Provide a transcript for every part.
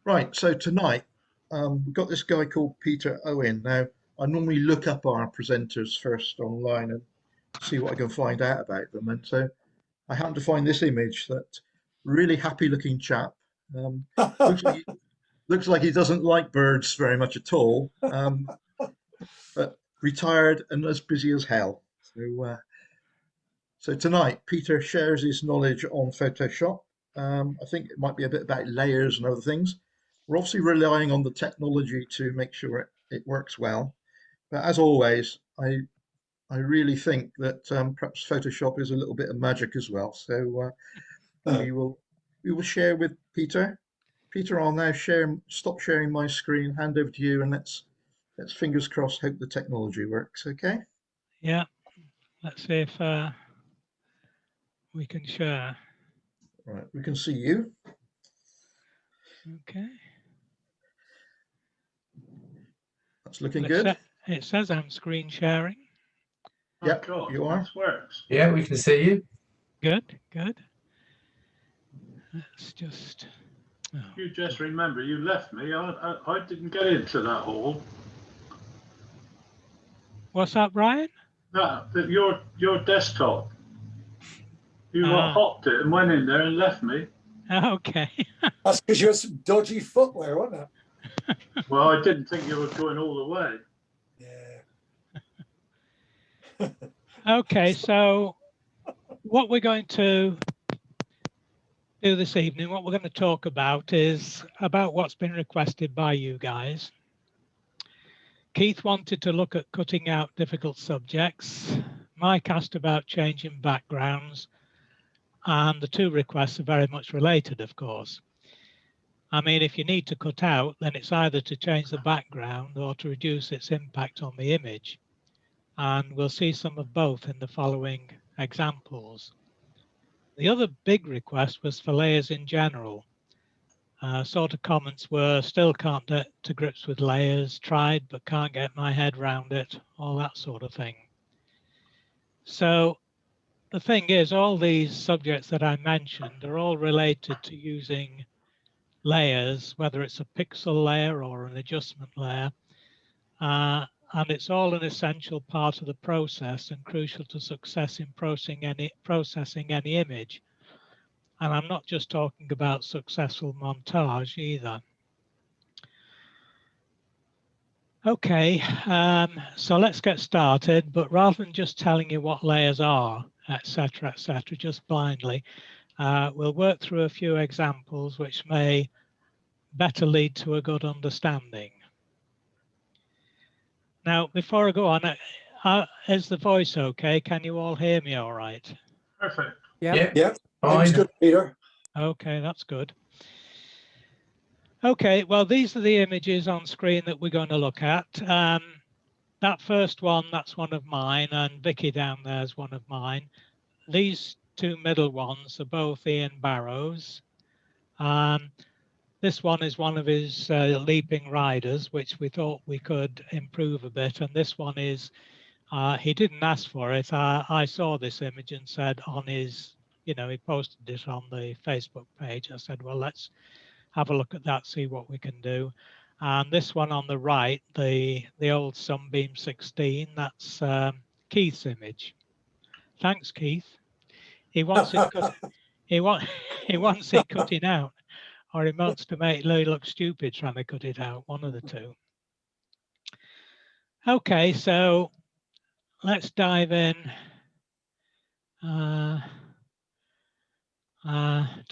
Right, so tonight we've got this guy called Peter Owen. Now, I normally look up our presenters first online and see what I can find out about them. And so I happened to find this image that really happy looking chap. Um, looks like looks like he doesn't like birds very much at all, but retired and as busy as hell. So tonight, Peter shares his knowledge on Photoshop. I think it might be a bit about layers and other things. We're obviously relying on the technology to make sure it works well. But as always, I really think that perhaps Photoshop is a little bit of magic as well. So we will share with Peter. Peter, I'll now stop sharing my screen, hand over to you, and let's fingers crossed hope the technology works. Okay. Yeah. Let's see if we can share. Right, we can see you. Okay. That's looking good. It says I'm screen sharing. Yep, you are. That works. Yeah, we can see you. Good, good. Let's just. Oh. You just remember, you left me. I didn't get into that hole. What's that, Brian? That your desktop. You hopped it and went in there and left me. Okay. That's because you had some dodgy footwear, wasn't it? Well, I didn't think you were going all the way. Yeah. Okay, so what we're going to do this evening, what we're going to talk about is about what's been requested by you guys. Keith wanted to look at cutting out difficult subjects. Mike asked about changing backgrounds. And the two requests are very much related, of course. I mean, if you need to cut out, then it's either to change the background or to reduce its impact on the image. And we'll see some of both in the following examples. The other big request was for layers in general. Sort of comments were, still can't get to grips with layers, tried but can't get my head around it, all that sort of thing. So the thing is, all these subjects that I mentioned are all related to using layers, whether it's a pixel layer or an adjustment layer, and it's all an essential part of the process and crucial to success in processing any image. And I'm not just talking about successful montage either. Okay, so let's get started, but rather than just telling you what layers are, etc., just blindly, we'll work through a few examples which may better lead to a good understanding. Now, before I go on, is the voice okay? Can you all hear me all right? Perfect. Yeah. Thanks, good, Peter. Okay, that's good. Okay, well, these are the images on screen that we're going to look at. That first one, that's one of mine, and Vicky down there is one of mine. These two middle ones are both Ian Barrow's. This one is one of his leaping riders, which we thought we could improve a bit. And this one is, he didn't ask for it. I saw this image and said on his, he posted it on the Facebook page. I said, well, let's have a look at that, see what we can do. And this one on the right, the old Sunbeam 16, that's Keith's image. Thanks, Keith. He wants it he wants it cutting out, or he wants to make Louis look stupid trying to cut it out, one of the two. Okay, so let's dive in to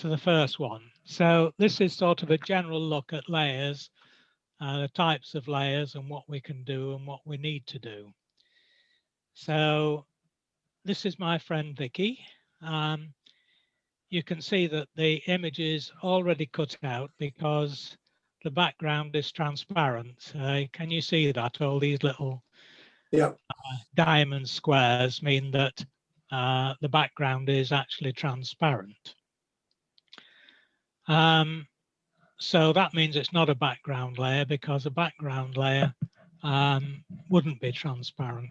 the first one. So this is sort of a general look at layers, the types of layers and what we can do and what we need to do. So this is my friend Vicky. You can see that the image is already cut out because the background is transparent. Can you see that? All these little diamond squares mean that the background is actually transparent. So that means it's not a background layer, because a background layer wouldn't be transparent.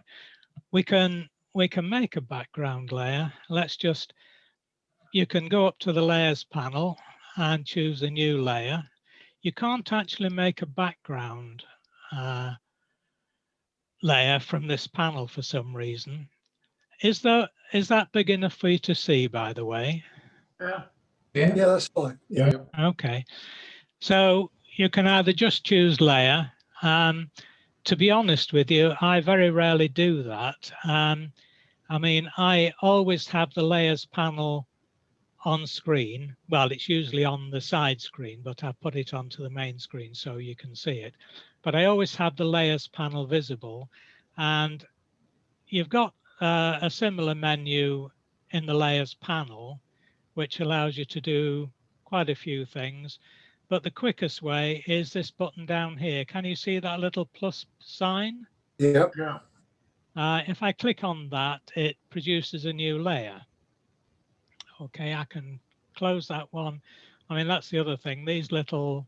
We can make a background layer. Let's just, you can go up to the layers panel and choose a new layer. You can't actually make a background layer from this panel for some reason. Is that big enough for you to see, by the way? Yeah. Yeah, that's fine. Yeah. Okay. So you can either just choose layer. To be honest with you, I very rarely do that. I mean, I always have the layers panel on screen. Well, it's usually on the side screen, but I put it onto the main screen so you can see it. But I always have the layers panel visible, and you've got a similar menu in the layers panel, which allows you to do quite a few things. But the quickest way is this button down here. Can you see that little plus sign? Yep. Yeah. If I click on that, it produces a new layer. Okay, I can close that one. I mean, that's the other thing. These little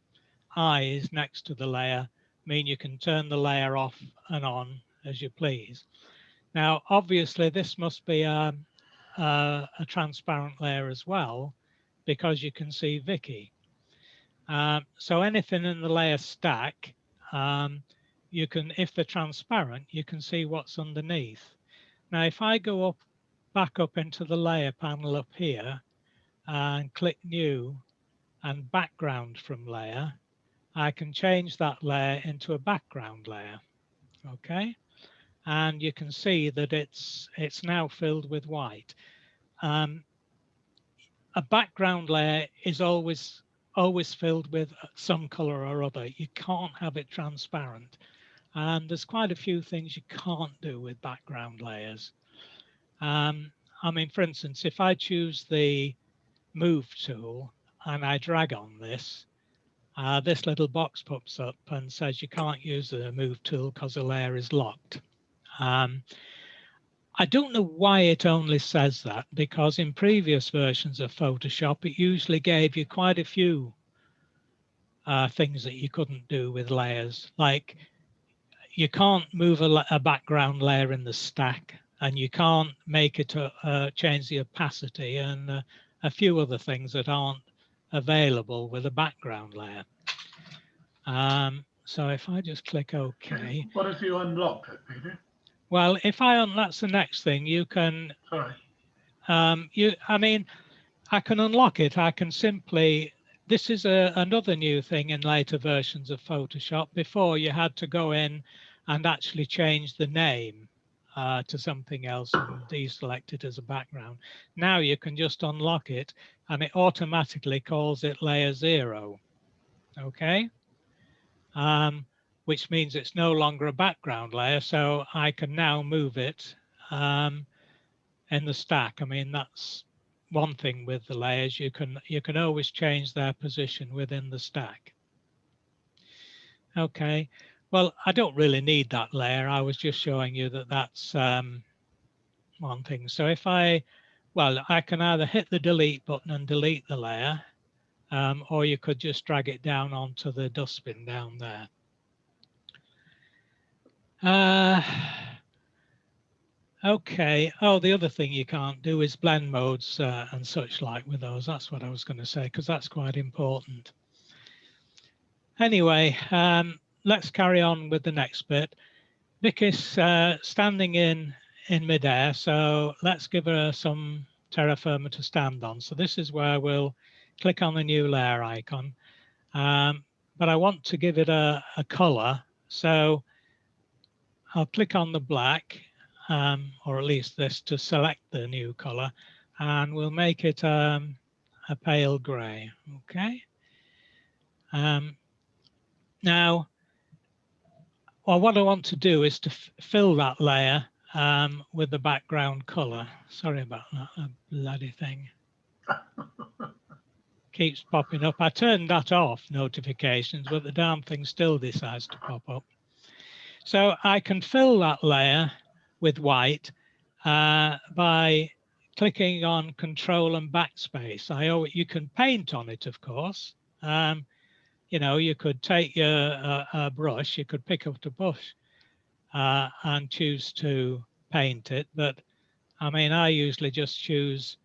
eyes next to the layer mean you can turn the layer off and on as you please. Now, obviously, this must be a transparent layer as well, because you can see Vicky. So anything in the layer stack, you can, if they're transparent, you can see what's underneath. Now, if I go back up into the layer panel up here and click new and background from layer, I can change that layer into a background layer. Okay, and you can see that it's now filled with white. A background layer is always filled with some color or other. You can't have it transparent. And there's quite a few things you can't do with background layers. I mean, for instance, if I choose the move tool and I drag on this, this little box pops up and says you can't use the move tool because the layer is locked. I don't know why it only says that, because in previous versions of Photoshop, it usually gave you quite a few things that you couldn't do with layers. Like you can't move a background layer in the stack, and you can't make it change the opacity, and a few other things that aren't available with a background layer. So if I just click OK. What if you unlock it, Peter? Well, if that's the next thing, you can, Sorry. I mean, I can unlock it. I can simply, this is another new thing in later versions of Photoshop. Before, you had to go in and actually change the name to something else and deselect it as a background. Now you can just unlock it and it automatically calls it layer 0. Okay. Which means it's no longer a background layer. So I can now move it in the stack. I mean, that's one thing with the layers. You can always change their position within the stack. Okay, well, I don't really need that layer. I was just showing you that that's one thing. So if I can either hit the delete button and delete the layer, or you could just drag it down onto the dustbin down there. Okay. Oh, the other thing you can't do is blend modes and such like with those. That's what I was going to say, because that's quite important. Anyway, let's carry on with the next bit. Vicky's standing in midair, so let's give her some terra firma to stand on. So this is where we'll click on the new layer icon. But I want to give it a color. So I'll click on the black, or at least this, to select the new color, and we'll make it a pale gray. Okay. Now, well, what I want to do is to fill that layer with the background color. Sorry about that bloody thing. Keeps popping up. I turned that off, notifications, but the damn thing still decides to pop up. So I can fill that layer with white by clicking on Control and Backspace. You can paint on it, of course. You know, you could take your brush, you could pick up the brush and choose to paint it. But I mean, I usually just choose,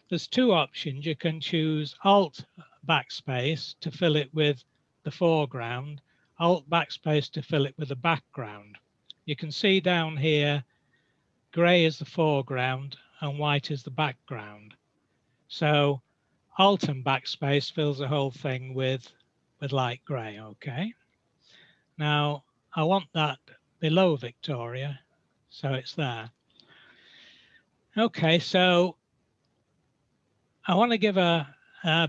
there's two options. You can choose Alt backspace to fill it with the foreground, Alt backspace to fill it with the background. You can see down here, gray is the foreground and white is the background. So Alt and backspace fills the whole thing with light gray, okay? Now I want that below Victoria, so it's there. Okay, so I want to give a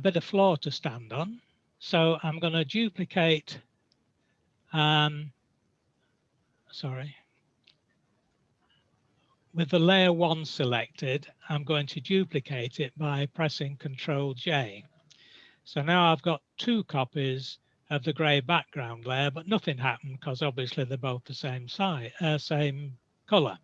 bit of floor to stand on. So I'm going to duplicate, with the layer 1 selected, I'm going to duplicate it by pressing Ctrl J. So now I've got two copies of the grey background layer, but nothing happened because obviously they're both the same size, same color.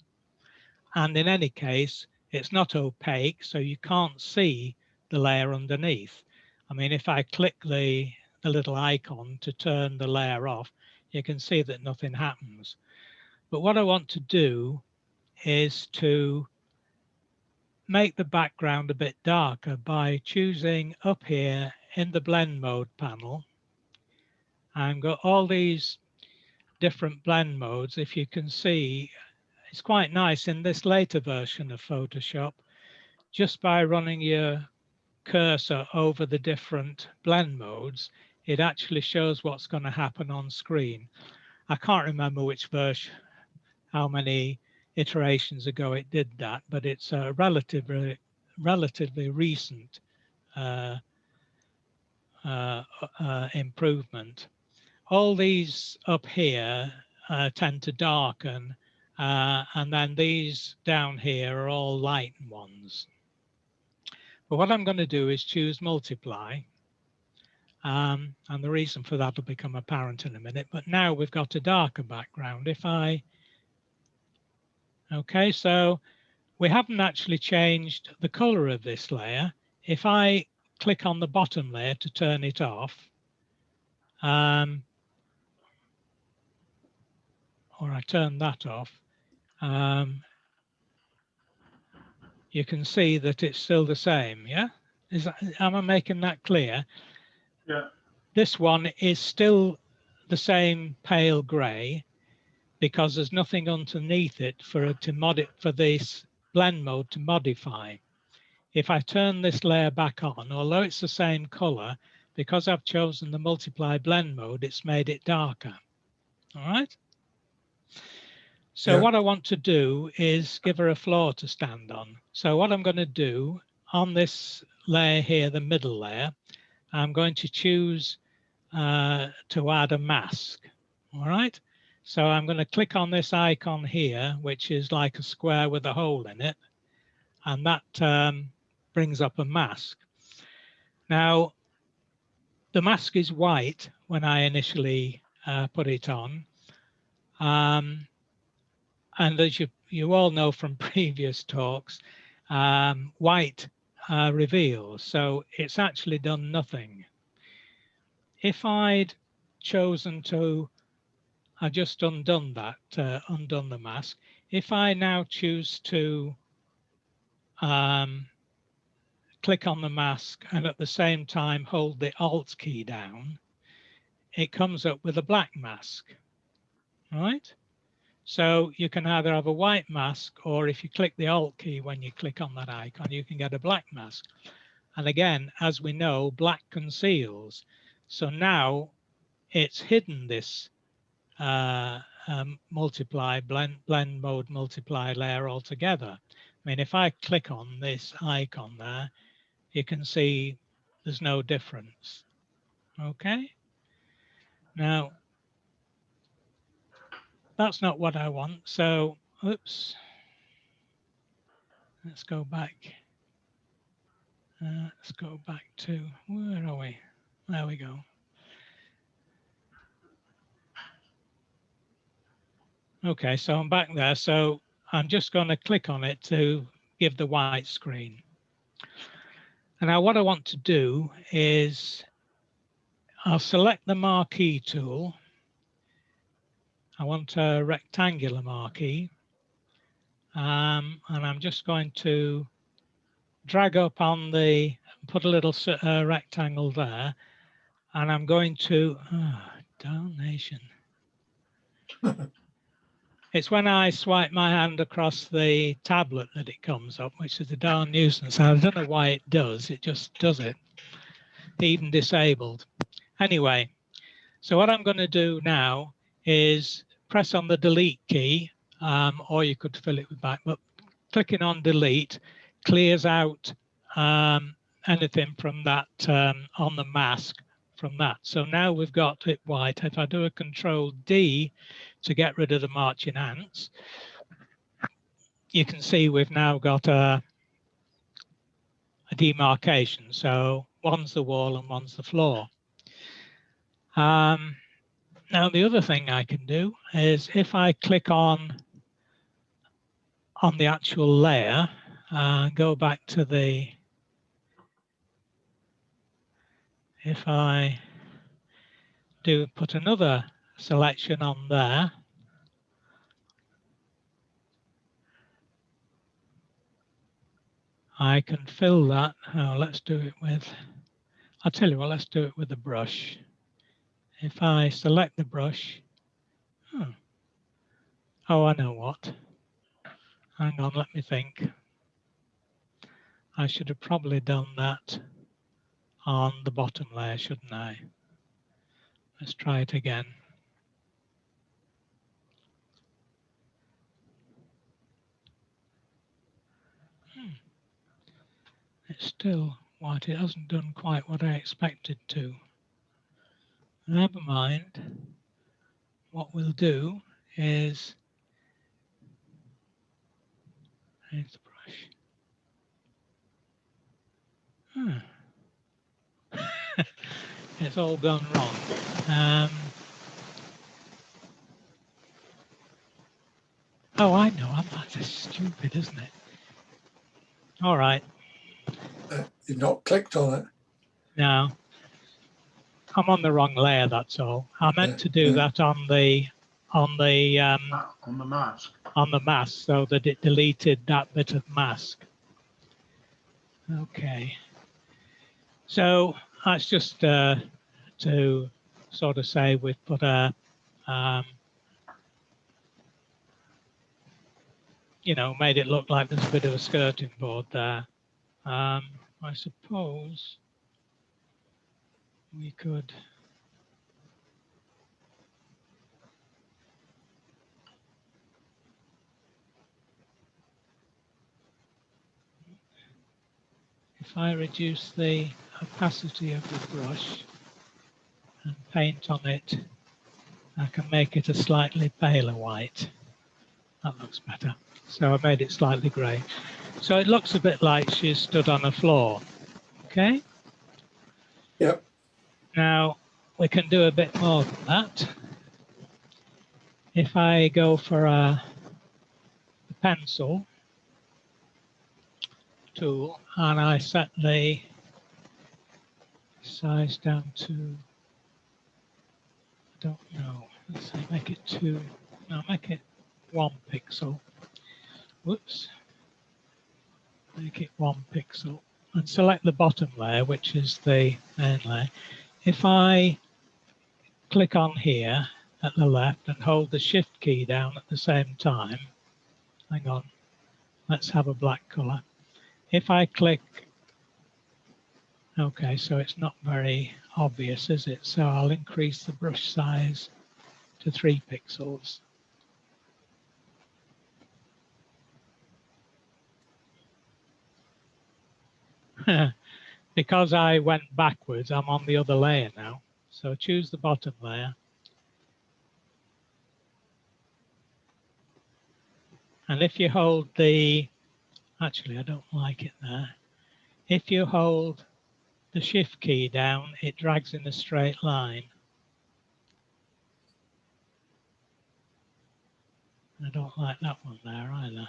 And in any case, it's not opaque, so you can't see the layer underneath. I mean, if I click the little icon to turn the layer off, you can see that nothing happens. But what I want to do is to make the background a bit darker by choosing up here in the blend mode panel. I've got all these different blend modes. If you can see, it's quite nice in this later version of Photoshop, just by running your cursor over the different blend modes, it actually shows what's going to happen on screen. I can't remember which version, how many iterations ago it did that, but it's a relatively recent improvement. All these up here tend to darken, and then these down here are all light ones. But what I'm going to do is choose multiply. And the reason for that will become apparent in a minute. But now we've got a darker background. Okay, so we haven't actually changed the color of this layer. If I click on the bottom layer to turn it off, or I turn that off, you can see that it's still the same, yeah? Am I making that clear? Yeah. This one is still the same pale gray because there's nothing underneath it for this blend mode to modify. If I turn this layer back on, although it's the same color, because I've chosen the multiply blend mode, it's made it darker. All right. So what I want to do is give her a floor to stand on. So what I'm going to do on this layer here, the middle layer, I'm going to choose to add a mask. All right. So I'm going to click on this icon here, which is like a square with a hole in it. And that brings up a mask. Now, the mask is white when I initially put it on. And as you all know from previous talks, white reveals. So it's actually done nothing. If I'd chosen to, I've just undone that, undone the mask. If I now choose to click on the mask and at the same time hold the Alt key down, it comes up with a black mask, right? So you can either have a white mask, or if you click the Alt key when you click on that icon, you can get a black mask. And again, as we know, black conceals. So now it's hidden this multiply blend mode multiply layer altogether. I mean, if I click on this icon there, you can see there's no difference. Okay. Now, that's not what I want. So, oops. Let's go back. Let's go back to, where are we? There we go. Okay, so I'm back there. So I'm just going to click on it to give the white screen. And now what I want to do is I'll select the marquee tool. I want a rectangular marquee. And I'm just going to drag up on the, put a little rectangle there, and I'm going to, darnation. It's when I swipe my hand across the tablet that it comes up, which is a darn nuisance. I don't know why it does. It just does it, even disabled. Anyway, so what I'm going to do now is press on the delete key, or you could fill it with back, but clicking on delete clears out anything from that on the mask from that. So now we've got it white. If I do a Control D to get rid of the marching ants, you can see we've now got a demarcation. So one's the wall and one's the floor. Now the other thing I can do is if I click on the actual layer, go back to the, if I do put another selection on there, I can fill that. Oh, let's do it with, I'll tell you what, let's do it with a brush. If I select the brush, oh, I know what. Hang on, let me think. I should have probably done that on the bottom layer, shouldn't I? Let's try it again. It's still white. It hasn't done quite what I expected to. Never mind. What we'll do is, here's the brush. It's all gone wrong. Oh, I know. That's stupid, isn't it? All right. You've not clicked on it. No, I'm on the wrong layer. That's all. I meant to do that on the mask. On the mask, so that it deleted that bit of mask. Okay. So that's just to sort of say we've put a, you know, made it look like there's a bit of a skirting board there. I suppose we could. If I reduce the opacity of the brush and paint on it, I can make it a slightly paler white. That looks better. So I made it slightly grey. So it looks a bit like she's stood on a floor. Okay? Yep. Now we can do a bit more than that. If I go for a pencil tool and I set the size down to, I don't know, let's say make it 2, no, make it 1 pixel. Whoops. Make it 1 pixel and select the bottom layer, which is the main layer. If I click on here at the left and hold the shift key down at the same time, hang on, let's have a black color. If I click, okay, so it's not very obvious, is it? So I'll increase the brush size to 3 pixels. Because I went backwards, I'm on the other layer now. So choose the bottom layer. And if you hold the, actually I don't like it there. If you hold the shift key down, it drags in a straight line. I don't like that one there either.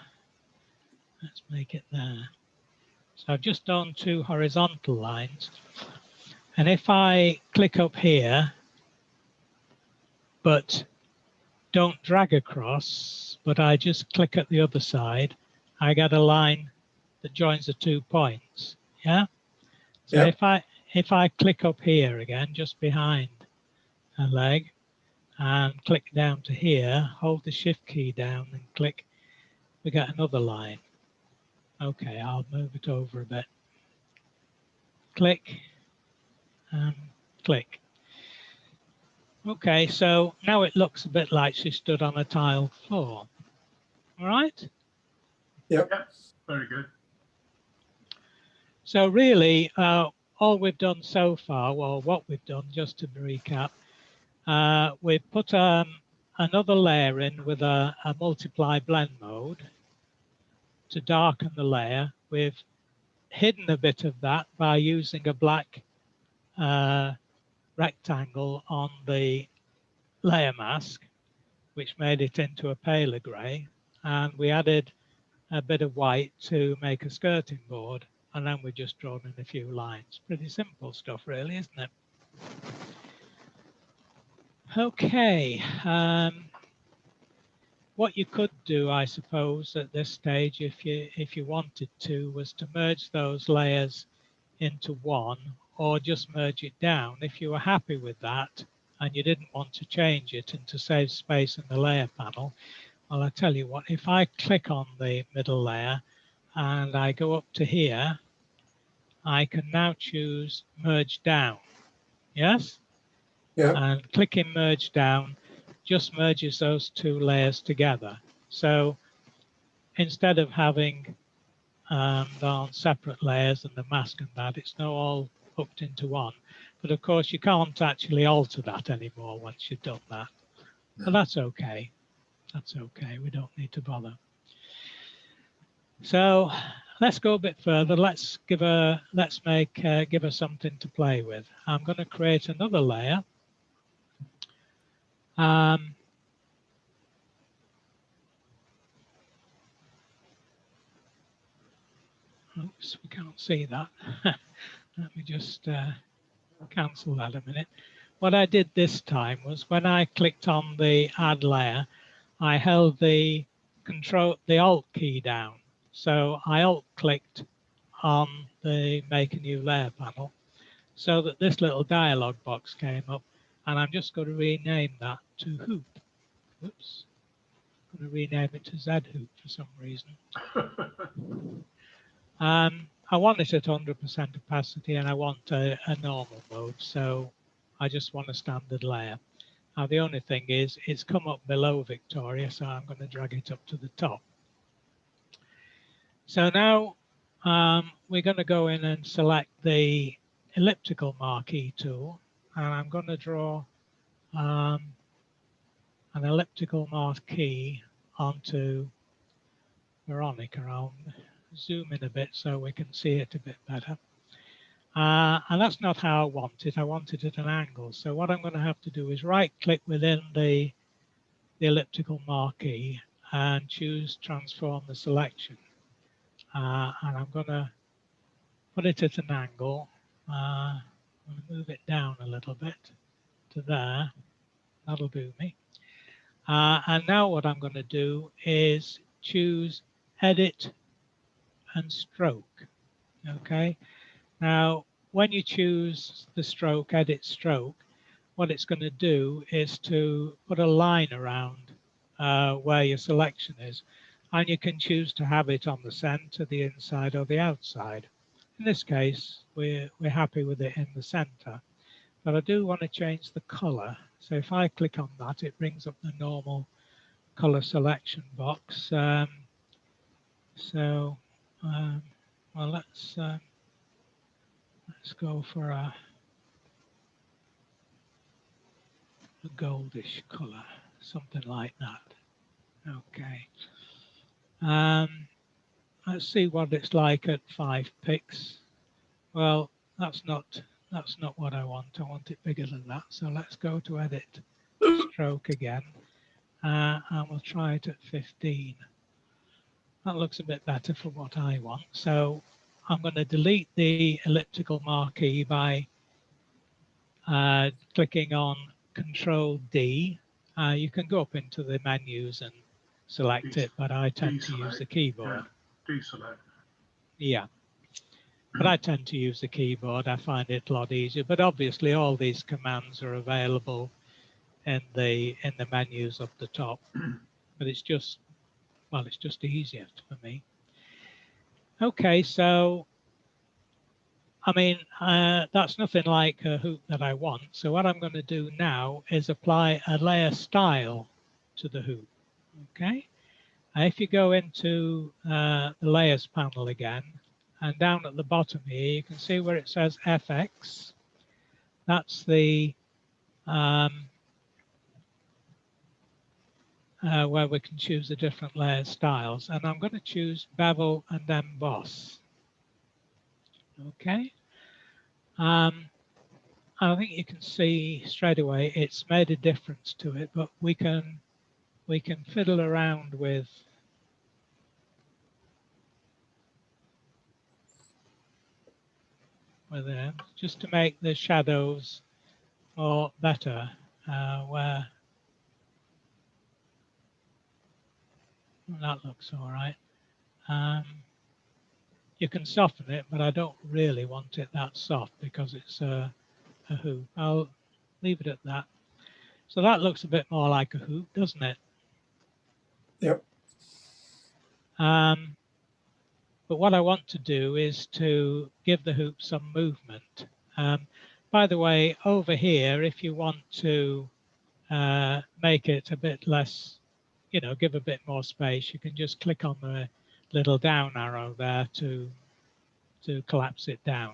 Let's make it there. So I've just done 2 horizontal lines. And if I click up here, but don't drag across, but I just click at the other side, I get a line that joins the 2 points. Yeah. So Yep. if I click up here again, just behind a leg, and click down to here, hold the shift key down and click, we get another line. Okay, I'll move it over a bit. Click and click. Okay, so now it looks a bit like she stood on a tiled floor. All right. Yep. Yep, very good. So really, all we've done so far, well, what we've done, just to recap, we've put another layer in with a multiply blend mode to darken the layer. We've hidden a bit of that by using a black rectangle on the layer mask, which made it into a paler grey. And we added a bit of white to make a skirting board. And then we just drawn in a few lines. Pretty simple stuff, really, isn't it? Okay. What you could do, I suppose, at this stage, if you wanted to, was to merge those layers into one, or just merge it down. If you were happy with that and you didn't want to change it and to save space in the layer panel, well, I tell you what, if I click on the middle layer and I go up to here, I can now choose merge down. Yes? Yep. And clicking merge down just merges those 2 layers together. So instead of having on separate layers and the mask and that, it's now all hooked into one. But of course, you can't actually alter that anymore once you've done that. But that's okay. That's okay. We don't need to bother. So let's go a bit further. Let's give her something to play with. I'm going to create another layer. Oops, we can't see that. Let me just cancel that a minute. What I did this time was when I clicked on the add layer, I held the Alt key down. So I Alt clicked on the make a new layer panel so that this little dialog box came up, and I'm just going to rename that to hoop. Oops, I'm going to rename it to Z hoop for some reason. I want it at 100% opacity and I want a normal mode, so I just want a standard layer. Now the only thing is it's come up below Victoria, so I'm going to drag it up to the top. So now we're going to go in and select the elliptical marquee tool, and I'm going to draw an elliptical marquee onto Veronica. I'll zoom in a bit so we can see it a bit better. And that's not how I want it. I want it at an angle. So what I'm going to have to do is right click within the elliptical marquee and choose transform the selection. And I'm going to put it at an angle. I'm going to move it down a little bit to there. That'll do me. And now what I'm going to do is choose edit and stroke. Okay. Now, when you choose the stroke, edit stroke, what it's going to do is to put a line around where your selection is. And you can choose to have it on the center, the inside, or the outside. In this case, we're happy with it in the center. But I do want to change the color. So if I click on that, it brings up the normal color selection box. Well, let's go for a goldish color, something like that. Okay. Let's see what it's like at 5 pixels. Well, that's not what I want. I want it bigger than that. So let's go to edit stroke again, and we'll try it at 15. That looks a bit better for what I want. So I'm going to delete the elliptical marquee by clicking on Control D. You can go up into the menus and select it, but I tend to use the keyboard. Yeah, deselect. Yeah, but I tend to use the keyboard. I find it a lot easier. But obviously, all these commands are available in the menus up the top. But it's just, well, it's just easier for me. Okay, so I mean, that's nothing like a hoop that I want. So what I'm going to do now is apply a layer style to the hoop. Okay. If you go into the layers panel again, and down at the bottom here, you can see where it says FX. That's the where we can choose the different layer styles. And I'm going to choose bevel and emboss. Okay. I think you can see straight away it's made a difference to it, but we can fiddle around with it just to make the shadows more better. Where that looks all right. You can soften it, but I don't really want it that soft because it's a hoop. I'll leave it at that. So that looks a bit more like a hoop, doesn't it? Yep. But what I want to do is to give the hoop some movement. By the way, over here, if you want to make it a bit less, you know, give a bit more space, you can just click on the little down arrow there to collapse it down.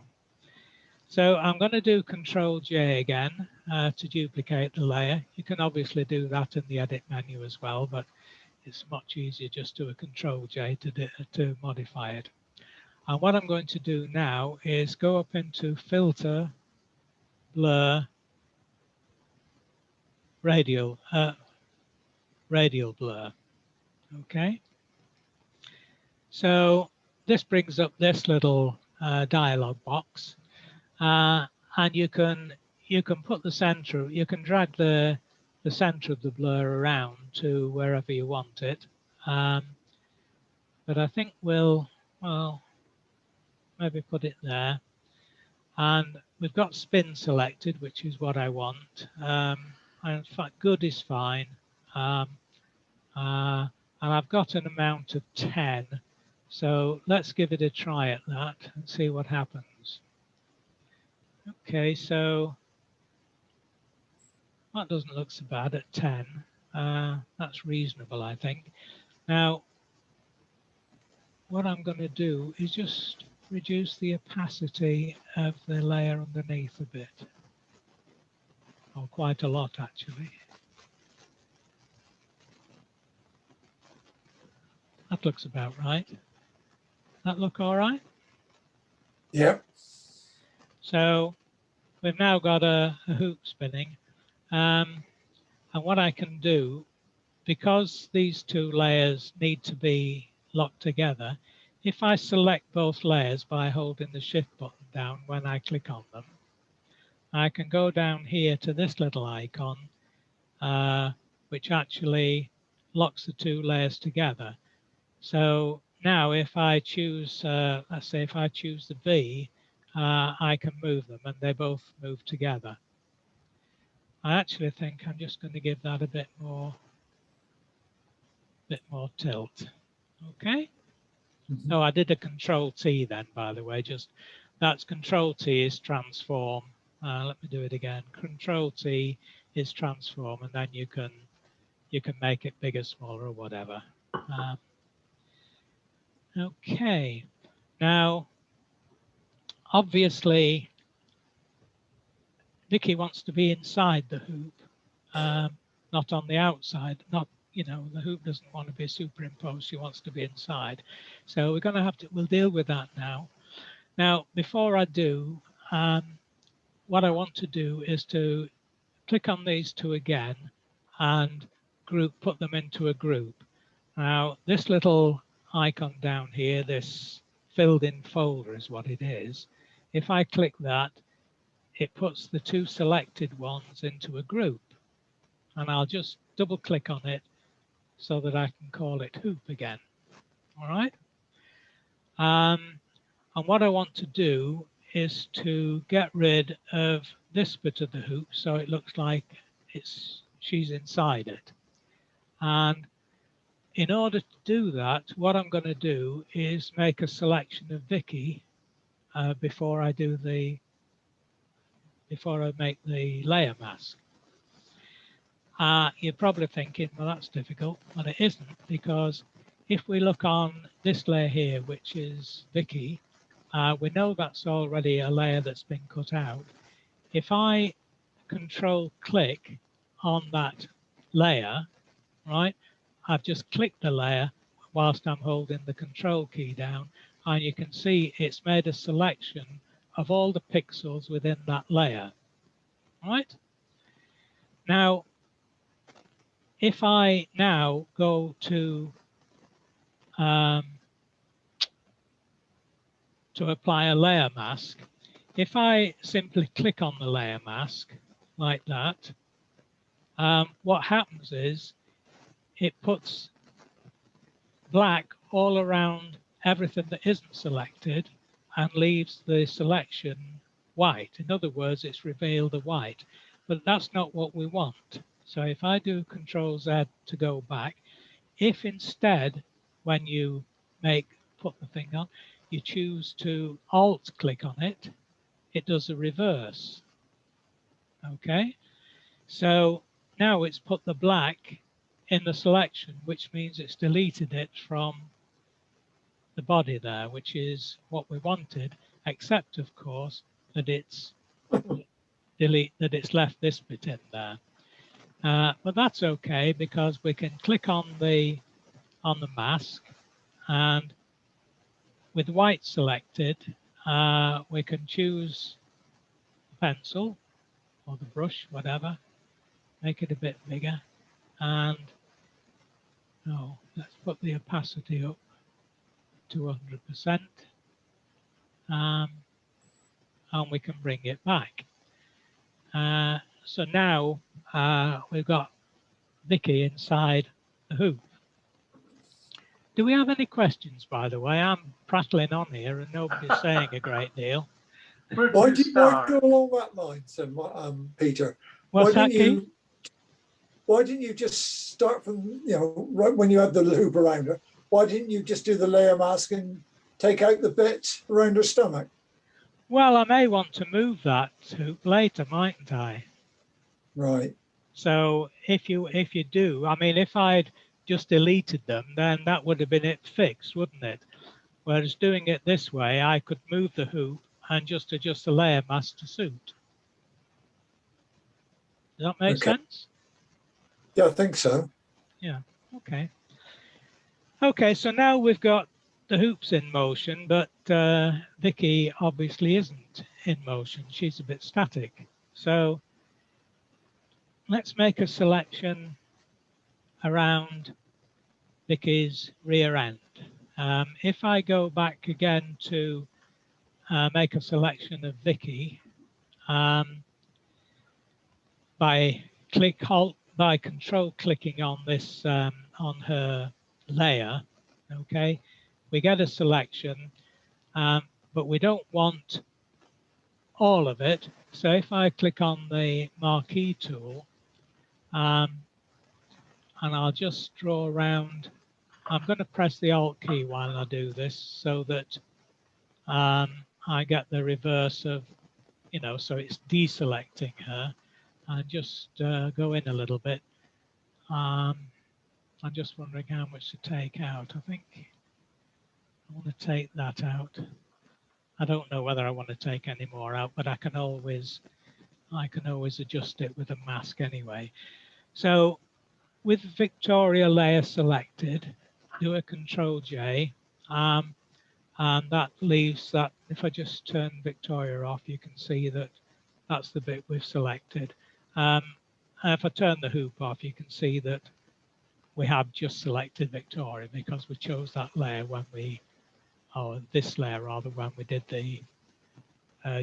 So I'm going to do Control J again to duplicate the layer. You can obviously do that in the edit menu as well, but it's much easier just to do a Control J to modify it. And what I'm going to do now is go up into Filter, Blur, Radial Blur. Okay. So this brings up this little dialog box, and you can put the center. You can drag the center of the blur around to wherever you want it. But I think well maybe put it there. And we've got spin selected, which is what I want. And in fact, good is fine. And I've got an amount of 10. So let's give it a try at that and see what happens. Okay, so that doesn't look so bad at 10. That's reasonable, I think. Now, what I'm going to do is just reduce the opacity of the layer underneath a bit. Or quite a lot, actually. That looks about right. That look all right? Yep. So we've now got a hoop spinning. And what I can do, because these two layers need to be locked together, if I select both layers by holding the Shift button down when I click on them, I can go down here to this little icon, which actually locks the two layers together. So now if I choose, let's say if I choose the V, I can move them and they both move together. I actually think I'm just going to give that a bit more tilt. Okay. Mhm. Oh, I did a Control T then, by the way. Just that's Control T is transform. Let me do it again. Control T is transform, and then you can make it bigger, smaller, or whatever. Okay. Now, obviously, Vicky wants to be inside the hoop, not on the outside. Not, you know, the hoop doesn't want to be superimposed. She wants to be inside. So we're going to have to. We'll deal with that now. Now, before I do, what I want to do is to click on these two again and put them into a group. Now, this little icon down here, this filled in folder is what it is. If I click that, it puts the two selected ones into a group. And I'll just double click on it so that I can call it hoop again. All right. And what I want to do is to get rid of this bit of the hoop so it looks like she's inside it. And in order to do that, what I'm going to do is make a selection of Vicky before I make the layer mask. You're probably thinking, well, that's difficult. Well, it isn't, because if we look on this layer here, which is Vicky, we know that's already a layer that's been cut out. If I control click on that layer, right, I've just clicked the layer whilst I'm holding the control key down, and you can see it's made a selection of all the pixels within that layer, right? Now, if I now go to apply a layer mask, if I simply click on the layer mask like that, what happens is it puts black all around everything that isn't selected and leaves the selection white. In other words, it's revealed the white, but that's not what we want. So if I do Control Z to go back, if instead when you put the thing on, you choose to Alt click on it, it does a reverse. Okay, so now it's put the black in the selection, which means it's deleted it from the body there, which is what we wanted, except of course that it's left this bit in there. But that's okay, because we can click on the mask, and with white selected, we can choose the pencil or the brush, whatever, make it a bit bigger, and let's put the opacity up to 100%, and we can bring it back. So now we've got Vicky inside the hoop. Do we have any questions, by the way? I'm prattling on here and nobody's saying a great deal. Why did you go along that line, so, Peter? What's that, Keith? Why didn't you just start from, right when you had the hoop around her, why didn't you just do the layer mask and take out the bit around her stomach? Well, I may want to move that hoop later, mightn't I? Right. So if you do, I mean, if I'd just deleted them, then that would have been it fixed, wouldn't it? Whereas doing it this way, I could move the hoop and just adjust the layer mask to suit. Does that make sense? Yeah, I think so. Yeah, okay. Okay, so now we've got the hoops in motion, but Vicky obviously isn't in motion. She's a bit static. So let's make a selection around Vicky's rear end. If I go back again to make a selection of Vicky by control clicking on this on her layer, okay, we get a selection, but we don't want all of it. So if I click on the marquee tool, and I'll just draw around, I'm going to press the Alt key while I do this so that I get the reverse of, so it's deselecting her, and just go in a little bit. I'm just wondering how much to take out. I think I want to take that out. I don't know whether I want to take any more out, but I can always adjust it with a mask anyway. So with Victoria layer selected, do a Control J, and that leaves that. If I just turn Victoria off, you can see that that's the bit we've selected. And if I turn the hoop off, you can see that we have just selected Victoria because we chose that layer when or this layer rather, when we did the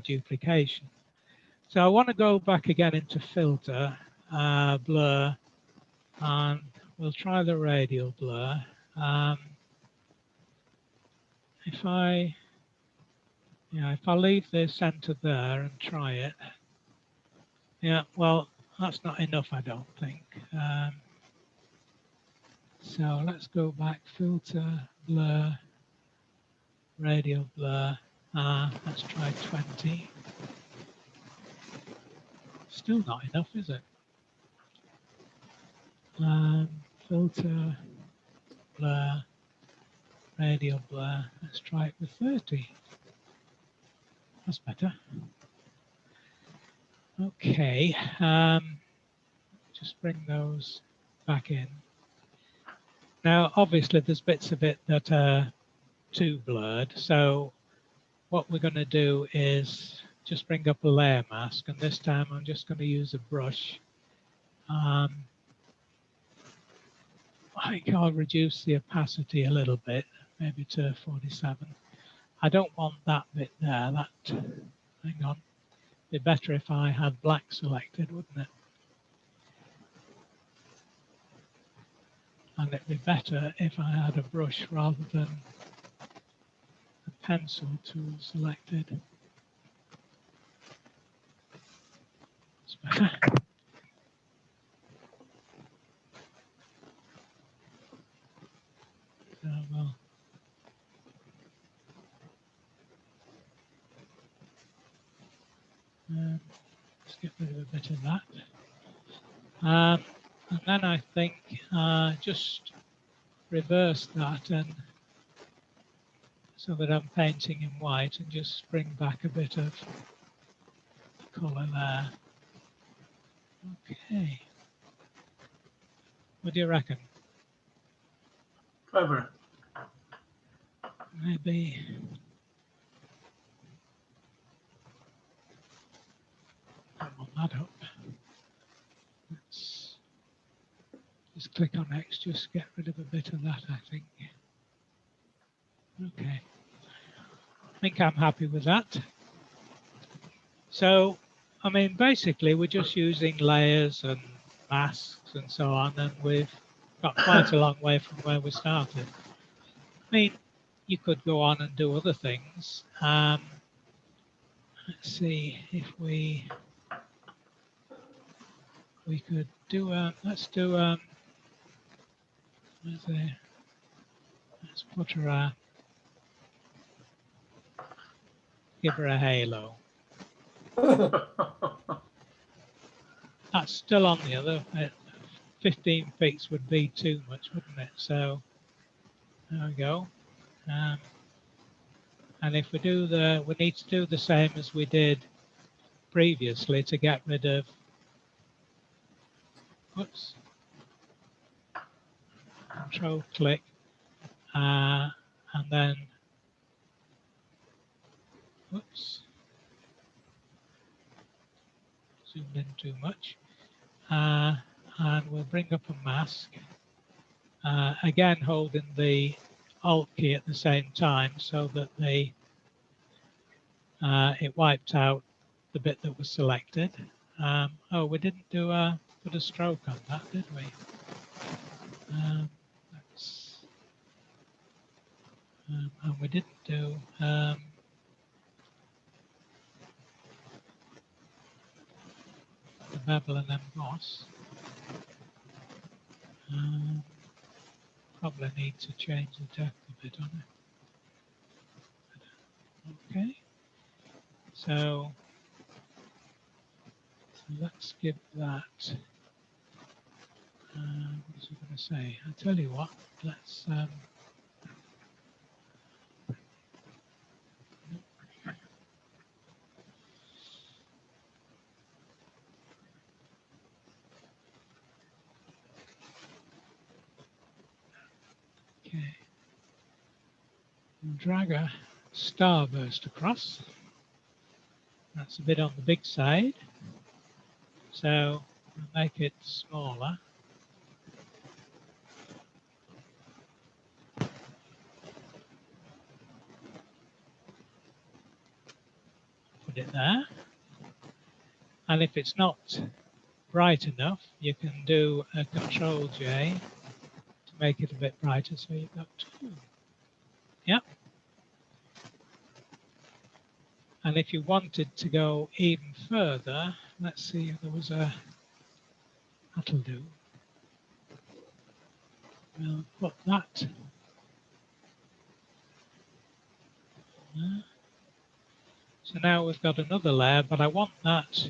duplication. So I want to go back again into filter, blur, and we'll try the radial blur. If I Yeah, if I leave the center there and try it. Yeah, well, that's not enough, I don't think. So let's go back, filter, blur, radial blur. Let's try 20. Still not enough, is it? Filter, blur, radial blur. Let's try it with 30. That's better. Okay, just bring those back in. Now, obviously, there's bits of it that are too blurred. So what we're going to do is just bring up a layer mask. And this time, I'm just going to use a brush. I think I'll reduce the opacity a little bit, maybe to 47. I don't want that bit there. Hang on. It'd be better if I had black selected, wouldn't it? And it'd be better if I had a brush rather than a pencil tool selected. It's better. Well, let's get rid of a bit of that. And then I think just reverse that and so that I'm painting in white and just bring back a bit of colour there. Okay. What do you reckon? Clever. Maybe I want that up. Let's just click on X, just get rid of a bit of that, I think. Okay. I think I'm happy with that. So, I mean, basically, we're just using layers and masks and so on, and we've got quite a long way from where we started. I mean, you could go on and do other things. Let's see if we could do let's do let's put her give her a halo. That's still on the other. 15 feet would be too much, wouldn't it? So there we go. And if we do we need to do the same as we did previously to get rid of. Whoops. Control click, and then. Whoops. Zoomed in too much. And we'll bring up a mask. Again, holding the Alt key at the same time so that it wiped out the bit that was selected. Oh, we didn't put a stroke on that, did we? And we didn't do the bevel and emboss. Probably need to change the depth a bit on it. Okay. So let's give that. What was I going to say? I'll tell you what. Let's. Okay. Drag a starburst across. That's a bit on the big side. So we'll make it smaller. Put it there. And if it's not bright enough, you can do a Control J to make it a bit brighter. So you've got two. Yep. And if you wanted to go even further, let's see, there was a, that'll do. We'll put that there. So now we've got another layer, but I want that.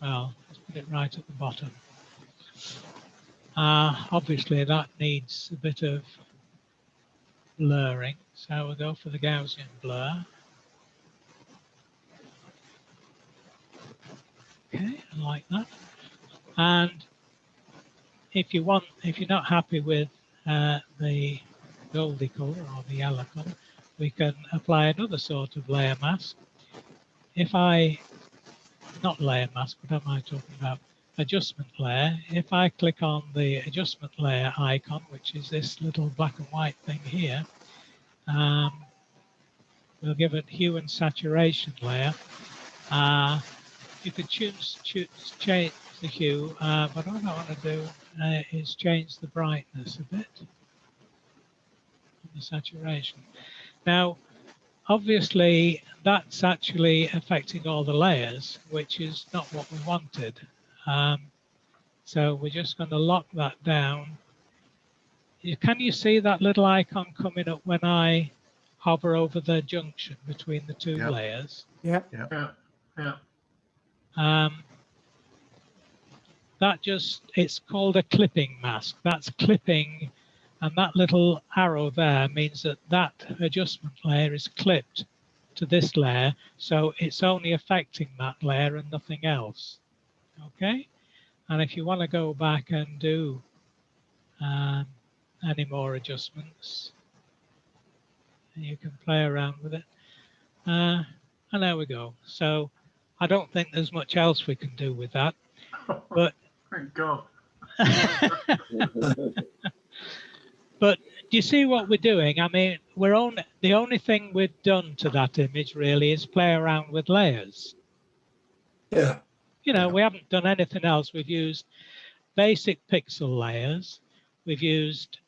Well, let's put it right at the bottom. Obviously, that needs a bit of blurring, so we'll go for the Gaussian blur. Okay, I like that. And if you're not happy with the goldy color or the yellow color, we can apply another sort of layer mask. If I, not layer mask, what am I talking about? Adjustment layer. If I click on the adjustment layer icon, which is this little black and white thing here, we'll give it hue and saturation layer. You could change the hue, but what I want to do is change the brightness a bit, the saturation. Now, obviously, that's actually affecting all the layers, which is not what we wanted. So we're just going to lock that down. Can you see that little icon coming up when I hover over the junction between the two layers? Yeah. That just, it's called a clipping mask. That's clipping, and that little arrow there means that that adjustment layer is clipped to this layer, so it's only affecting that layer and nothing else. Okay, and if you want to go back and do any more adjustments, you can play around with it. And there we go. So I don't think there's much else we can do with that, but Thank God. But do you see what we're doing? I mean, the only thing we've done to that image really is play around with layers. Yeah. You know, we haven't done anything else. We've used basic pixel layers, we've used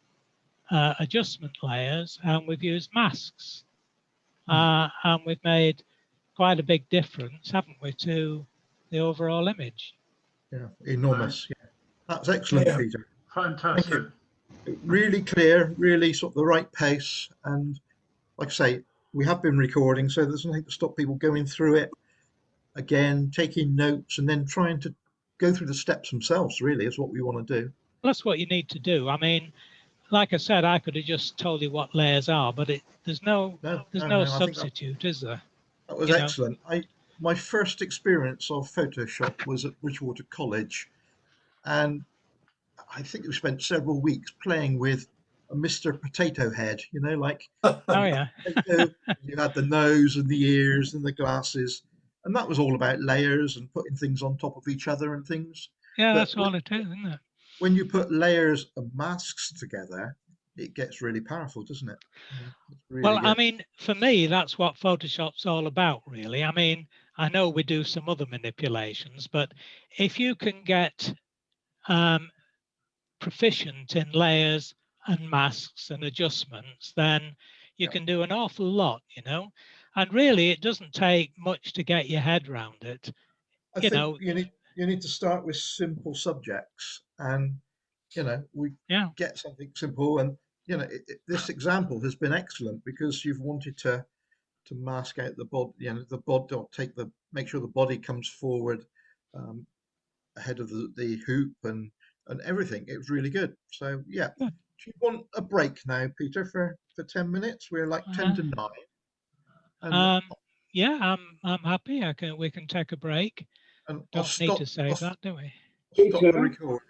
adjustment layers, and we've used masks. And we've made quite a big difference, haven't we, to the overall image? Yeah, enormous. Yeah, that's excellent, Yeah. Peter. Fantastic. Really clear, really sort of the right pace. And like I say, we have been recording, so there's nothing to stop people going through it again, taking notes, and then trying to go through the steps themselves, really, is what we want to do. That's what you need to do. I mean, like I said, I could have just told you what layers are, but there's no substitute, is there? That was excellent. My first experience of Photoshop was at Bridgewater College, and I think we spent several weeks playing with a Mr. Potato Head, you know, like Oh yeah. potato, you had the nose and the ears and the glasses, and that was all about layers and putting things on top of each other and things. Yeah, But that's all it is, isn't it? when you put layers of masks together, it gets really powerful, doesn't it? It's really Well, good. I mean, for me, that's what Photoshop's all about, really. I mean, I know we do some other manipulations, but if you can get proficient in layers and masks and adjustments, then you can do an awful lot, you know. And really, it doesn't take much to get your head around it. I think you need to start with simple subjects, and we get something simple. And this example has been excellent because you've wanted to mask out the body, the body, or make sure the body comes forward ahead of the hoop and everything. It was really good. So yeah. Good. Do you want a break now, Peter, for 10 minutes? We're like 10 to 9. And yeah, I'm happy. We can take a break. And Don't need to save that, do we? Stop the recording.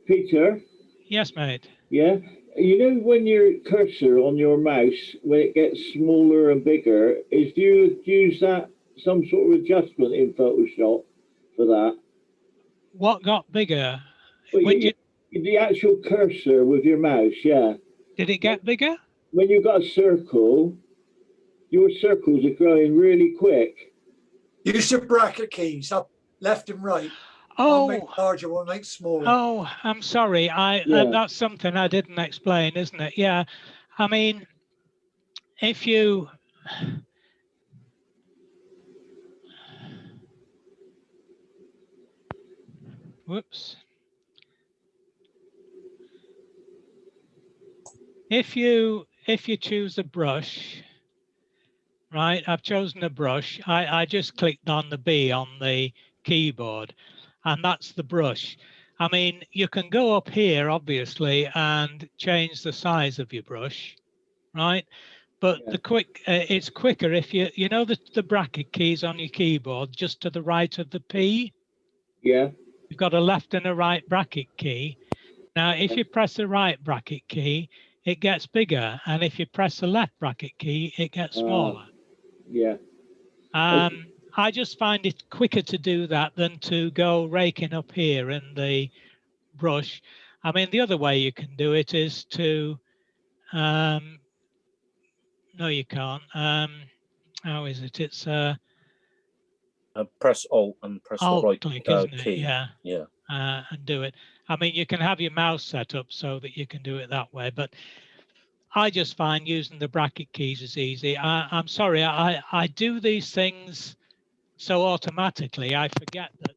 Peter? Yes, mate. Yeah? You know when your cursor on your mouse, when it gets smaller and bigger, do you use that, some sort of adjustment in Photoshop for that? What got bigger? Well, the actual cursor with your mouse, yeah. Did it get bigger? When you've got a circle, your circles are growing really quick. Use your bracket keys up, left and right. Oh, one make larger, one make smaller. Oh, I'm sorry. That's something I didn't explain, isn't it? Yeah. I mean, if you whoops. If you choose a brush, right? I've chosen a brush. I just clicked on the B on the keyboard, and that's the brush. I mean, you can go up here, obviously, and change the size of your brush, right? But Yeah. it's quicker if you know the bracket keys on your keyboard just to the right of the P. Yeah. You've got a left and a right bracket key. Now, if you press the right bracket key, it gets bigger, and if you press the left bracket key, it gets smaller. Yeah. I just find it quicker to do that than to go raking up here in the brush. I mean, the other way you can do it is to, no, you can't. How is it? It's Press Alt and press the Alt right click, isn't it? key. Yeah. Yeah. And do it. I mean, you can have your mouse set up so that you can do it that way, but I just find using the bracket keys is easy. I'm sorry, I do these things so automatically, I forget that.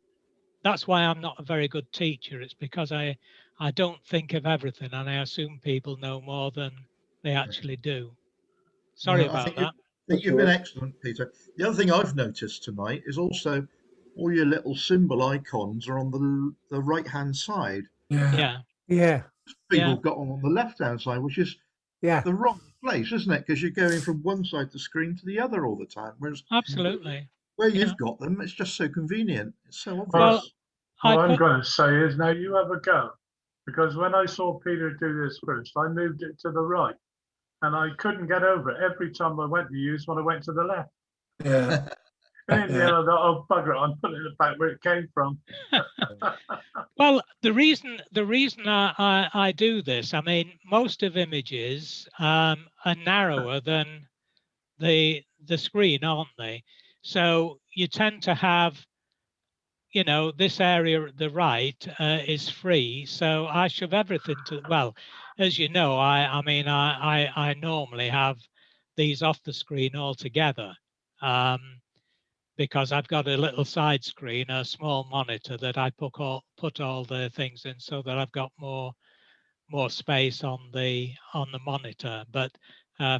That's why I'm not a very good teacher. It's because I don't think of everything, and I assume people know more than they actually do. Sorry No, I about think that. you've been excellent, Peter. The other thing I've noticed tonight is also all your little symbol icons are on the right-hand side. Yeah, Yeah. People yeah, have got them on the left-hand side, which is Yeah. the wrong place, isn't it? Because you're going from one side of the screen to the other all the time. Whereas absolutely. where Yeah. you've got them, it's just so convenient. It's so obvious. Well, What I I'm put going to say is now you have a go. Because when I saw Peter do this first, I moved it to the right and I couldn't get over it. Every time I went to use one, I went to the left. Yeah. And in the Yeah. end, I thought, oh, bugger it, I'm putting it back where it came from. well, the reason I do this, I mean, most of images are narrower than the screen, aren't they? So you tend to have, you know, this area at the right is free. So I shove everything to, well, as you know, I mean, I normally have these off the screen altogether because I've got a little side screen, a small monitor that I put all the things in so that I've got more space on the monitor. But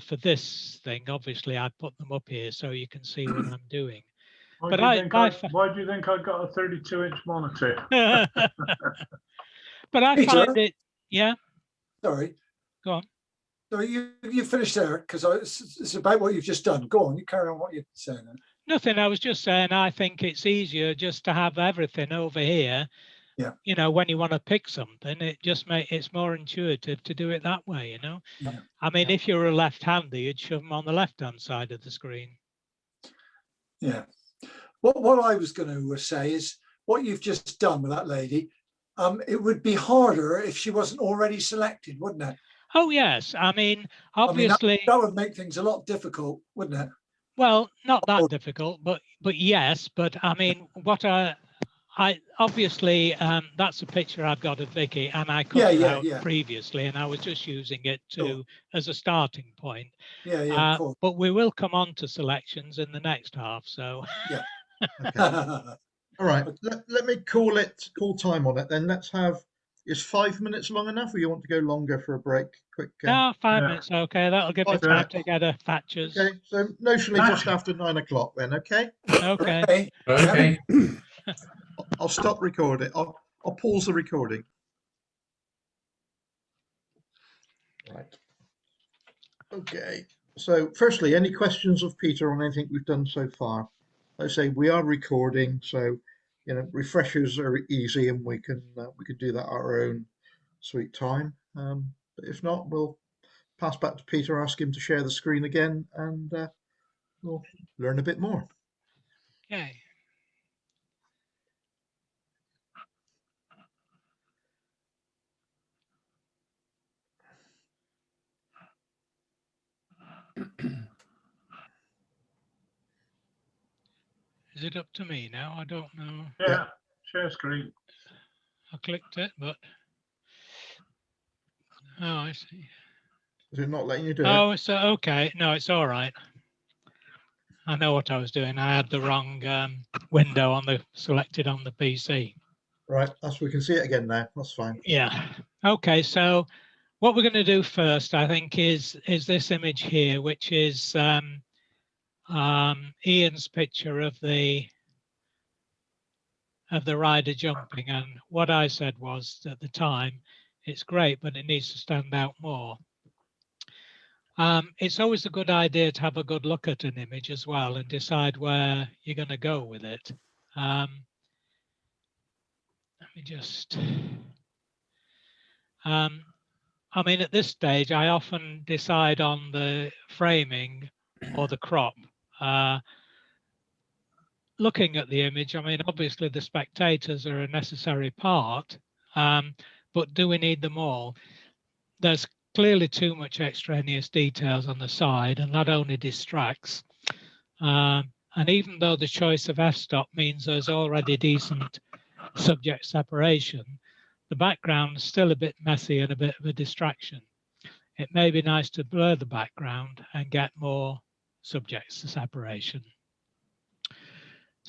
for this thing, obviously, I put them up here so you can see what I'm doing. Why But do you think I got a 32-inch monitor? but I Peter? find it, yeah, Sorry. go on. No, you finished there because it's about what you've just done. Go on, you carry on what you're saying. Nothing, I was just saying, I think it's easier just to have everything over here. Yeah. You know, when you want to pick something, it's more intuitive to do it that way, you know. Yeah. I mean, if you're a left-hander, you'd shove them on the left-hand side of the screen. Yeah. What I was going to say is what you've just done with that lady. It would be harder if she wasn't already selected, wouldn't it? Oh yes, I mean, obviously, that would make things a lot difficult, wouldn't it? well, not that difficult, but yes, but I mean, what I obviously that's a picture I've got of Vicky, and I cut her out previously, and I was just using it as a starting point. Yeah, cool. But we will come on to selections in the next half, so yeah. Okay. All right, let me call time on it then. Let's have, is 5 minutes long enough, or you want to go longer for a break? Quick. No, 5 minutes, okay. That'll give me time to get a Thatcher's. Okay, so notionally just after 9 o'clock then, okay? Okay. Okay. I'll stop recording. I'll pause the recording. Right. Okay. So firstly, any questions of Peter on anything we've done so far? Like I say, we are recording, so you know, refreshers are easy, and we can do that at our own sweet time. But if not, we'll pass back to Peter, ask him to share the screen again, and we'll learn a bit more. Okay. Is it up to me now? I don't know. Yeah, share screen. I clicked it, but oh, I see. Is it not letting you do it? Oh, so okay. No, it's all right. I know what I was doing. I had the wrong window on the selected on the PC. Right, that's we can see it again now. That's fine. Yeah. Okay. So what we're going to do first, I think, is this image here, which is Ian's picture of the rider jumping. And what I said was at the time, it's great, but it needs to stand out more. It's always a good idea to have a good look at an image as well and decide where you're going to go with it. Let me just, I mean, at this stage, I often decide on the framing or the crop. Looking at the image, I mean, obviously the spectators are a necessary part, but do we need them all? There's clearly too much extraneous details on the side, and that only distracts. And even though the choice of f-stop means there's already decent subject separation, the background is still a bit messy and a bit of a distraction. It may be nice to blur the background and get more subjects to separation.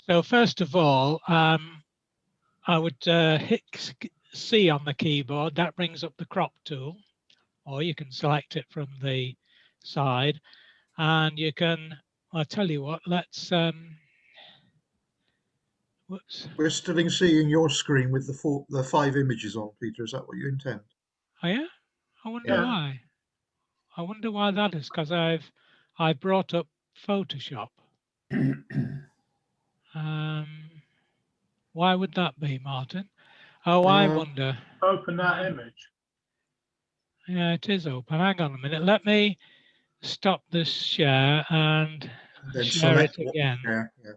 So first of all, I would hit C on the keyboard. That brings up the crop tool, or you can select it from the side, and you can, I'll tell you what, let's, whoops. We're still seeing your screen with the 5 images on, Peter. Is that what you intend? Oh yeah? I wonder Yeah. why. I wonder why that is, because I brought up Photoshop. Why would that be, Martin? Oh, I wonder. Open that image. Yeah, it is open. Hang on a minute. Let me stop this share and Then share it select what again. share. Yeah.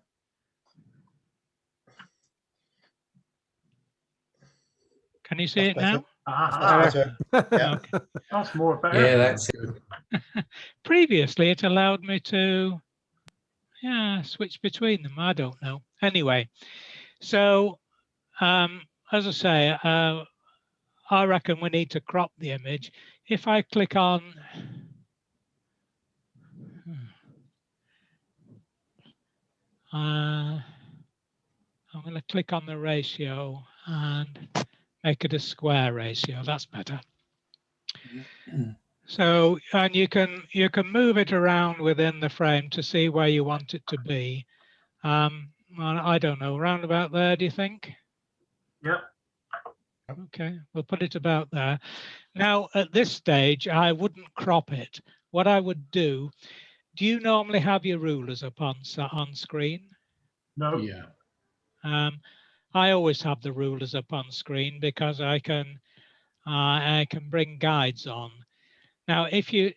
Can you see That's it now? That's better. Yeah. Okay. That's more better. Yeah, that's good. Previously, it allowed me to switch between them. I don't know. Anyway, so as I say, I reckon we need to crop the image. If I click on, I'm going to click on the ratio and make it a square ratio. That's better. So, and you can move it around within the frame to see where you want it to be. I don't know, around about there, do you think? Yep. Okay, we'll put it about there. Now, at this stage, I wouldn't crop it. What I would do you normally have your rulers up on screen? No. Yeah. I always have the rulers up on screen because I can bring guides on. Now, if you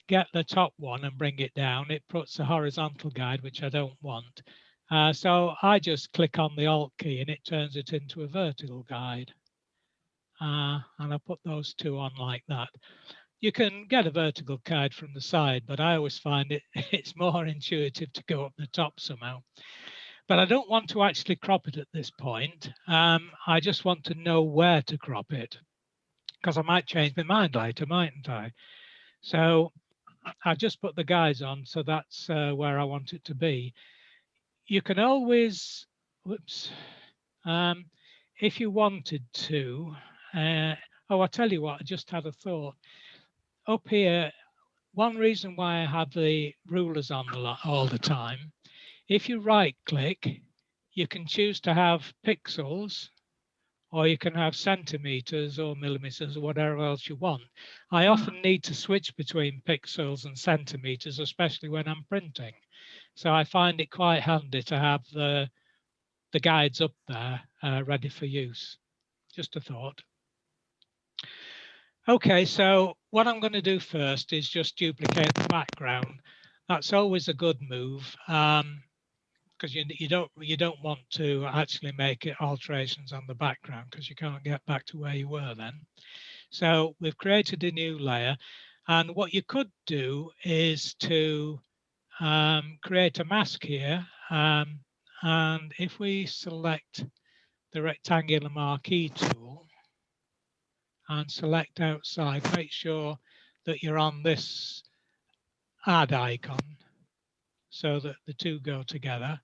get the top one and bring it down, it puts a horizontal guide, which I don't want. So I just click on the Alt key and it turns it into a vertical guide. And I put those two on like that. You can get a vertical guide from the side, but I always find it's more intuitive to go up the top somehow. But I don't want to actually crop it at this point. I just want to know where to crop it, because I might change my mind later, mightn't I? So I just put the guides on, so that's where I want it to be. You can always, whoops, if you wanted to, I'll tell you what, I just had a thought. Up here, one reason why I have the rulers on all the time, if you right click, you can choose to have pixels, or you can have centimeters or millimeters or whatever else you want. I often need to switch between pixels and centimeters, especially when I'm printing. So I find it quite handy to have the guides up there ready for use. Just a thought. Okay, so what I'm going to do first is just duplicate the background. That's always a good move, because you don't want to actually make it alterations on the background, because you can't get back to where you were then. So we've created a new layer, and what you could do is to create a mask here, and if we select the rectangular marquee tool and select outside, make sure that you're on this add icon so that the two go together.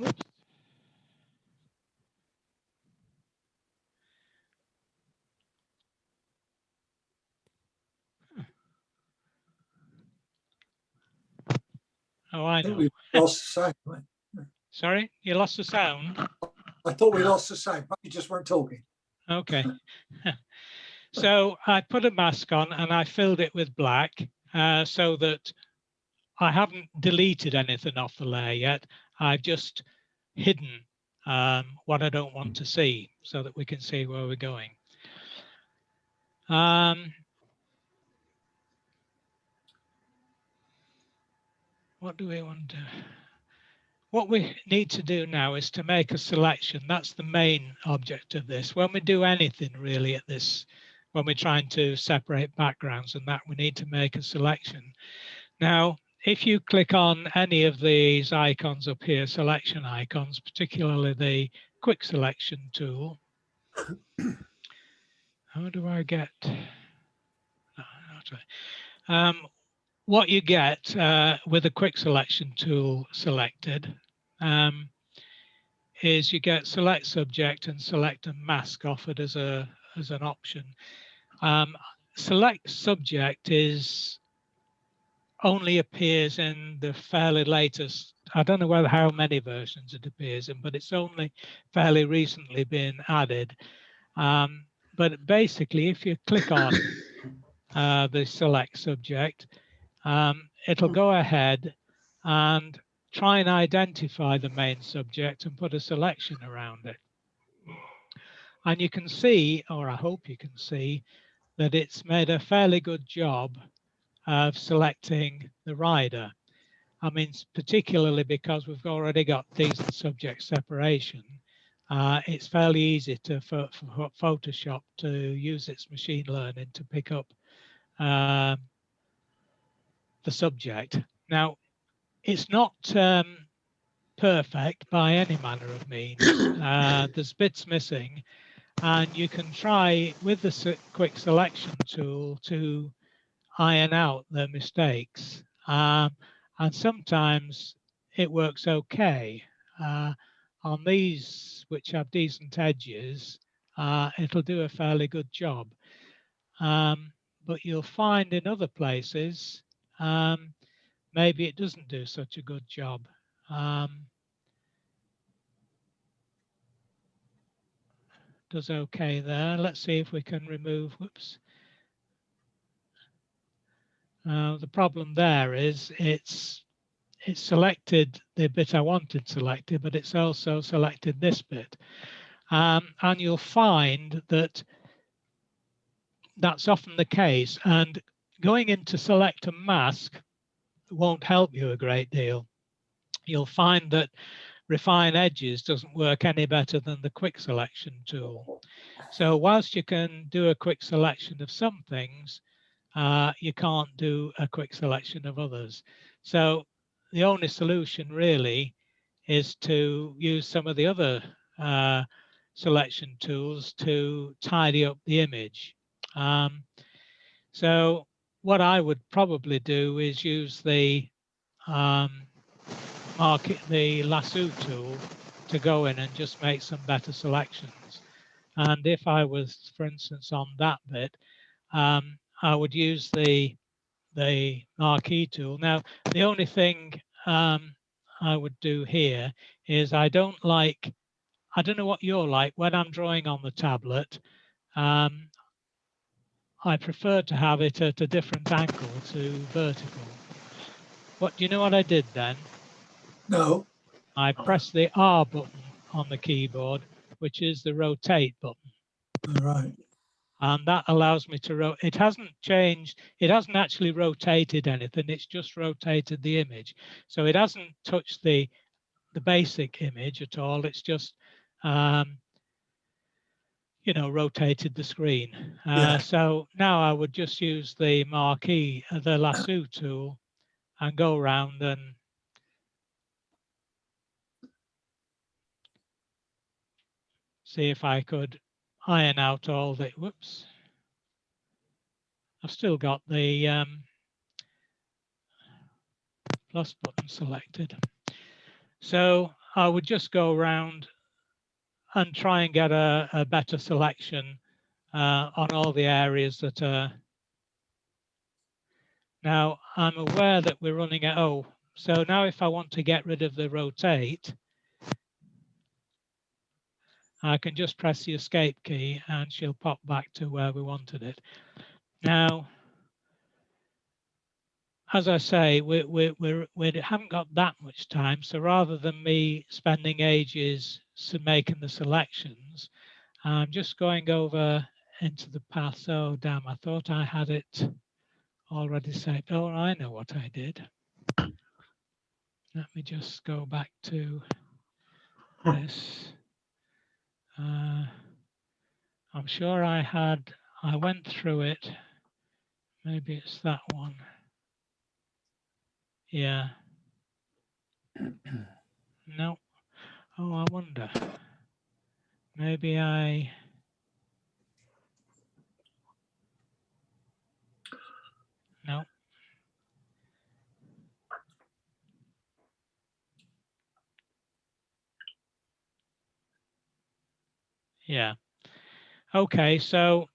Oops. Oh, I I think know. we lost the sound. Right? Sorry, you lost the sound. I thought we lost the sound, but you just weren't talking. Okay. So I put a mask on and I filled it with black so that I haven't deleted anything off the layer yet. I've just hidden what I don't want to see so that we can see where we're going. What do we want to do? What we need to do now is to make a selection. That's the main object of this. When we do anything really at this, when we're trying to separate backgrounds and that, we need to make a selection. Now, if you click on any of these icons up here, selection icons, particularly the quick selection tool, how do I get, what you get with a quick selection tool selected is you get select subject and select and mask offered as an option. Select subject only appears in the fairly latest. I don't know how many versions it appears in, but it's only fairly recently been added. But basically, if you click on the select subject, it'll go ahead and try and identify the main subject and put a selection around it. And you can see, or I hope you can see, that it's made a fairly good job of selecting the rider. I mean, particularly because we've already got decent subject separation. It's fairly easy for Photoshop to use its machine learning to pick up the subject. Now, it's not perfect by any manner of means. There's bits missing, and you can try with the quick selection tool to iron out the mistakes. And sometimes it works okay. On these, which have decent edges, it'll do a fairly good job. But you'll find in other places, maybe it doesn't do such a good job. Does okay there. Let's see if we can remove, whoops. The problem there is it's selected the bit I wanted selected, but it's also selected this bit. And you'll find that that's often the case. And going into select and mask won't help you a great deal. You'll find that refine edges doesn't work any better than the quick selection tool. So whilst you can do a quick selection of some things, you can't do a quick selection of others. So the only solution really is to use some of the other selection tools to tidy up the image. So what I would probably do is use the lasso tool to go in and just make some better selections. And if I was, for instance, on that bit, I would use the marquee tool. Now, the only thing I would do here is I don't know what you're like, when I'm drawing on the tablet, I prefer to have it at a different angle to vertical. What do you know what I did then? No. I pressed the R button on the keyboard, which is the rotate button. All right. And that allows me to rotate. It hasn't changed. It hasn't actually rotated anything. It's just rotated the image. So it hasn't touched the basic image at all. It's just, rotated the screen. Yeah. So now I would just use the marquee, the lasso tool, and go around and see if I could iron out all the, whoops. I've still got the plus button selected. So I would just go around and try and get a better selection on all the areas that are. Now I'm aware that we're running out. Oh, so now if I want to get rid of the rotate, I can just press the escape key and she'll pop back to where we wanted it. Now, as I say, we haven't got that much time. So rather than me spending ages making the selections, I'm just going over into the path. Oh, damn, I thought I had it already saved. Oh, I know what I did. Let me just go back to this. I'm sure I went through it. Maybe it's that one. Yeah. No. Oh, I wonder. Maybe no. Yeah. Okay, so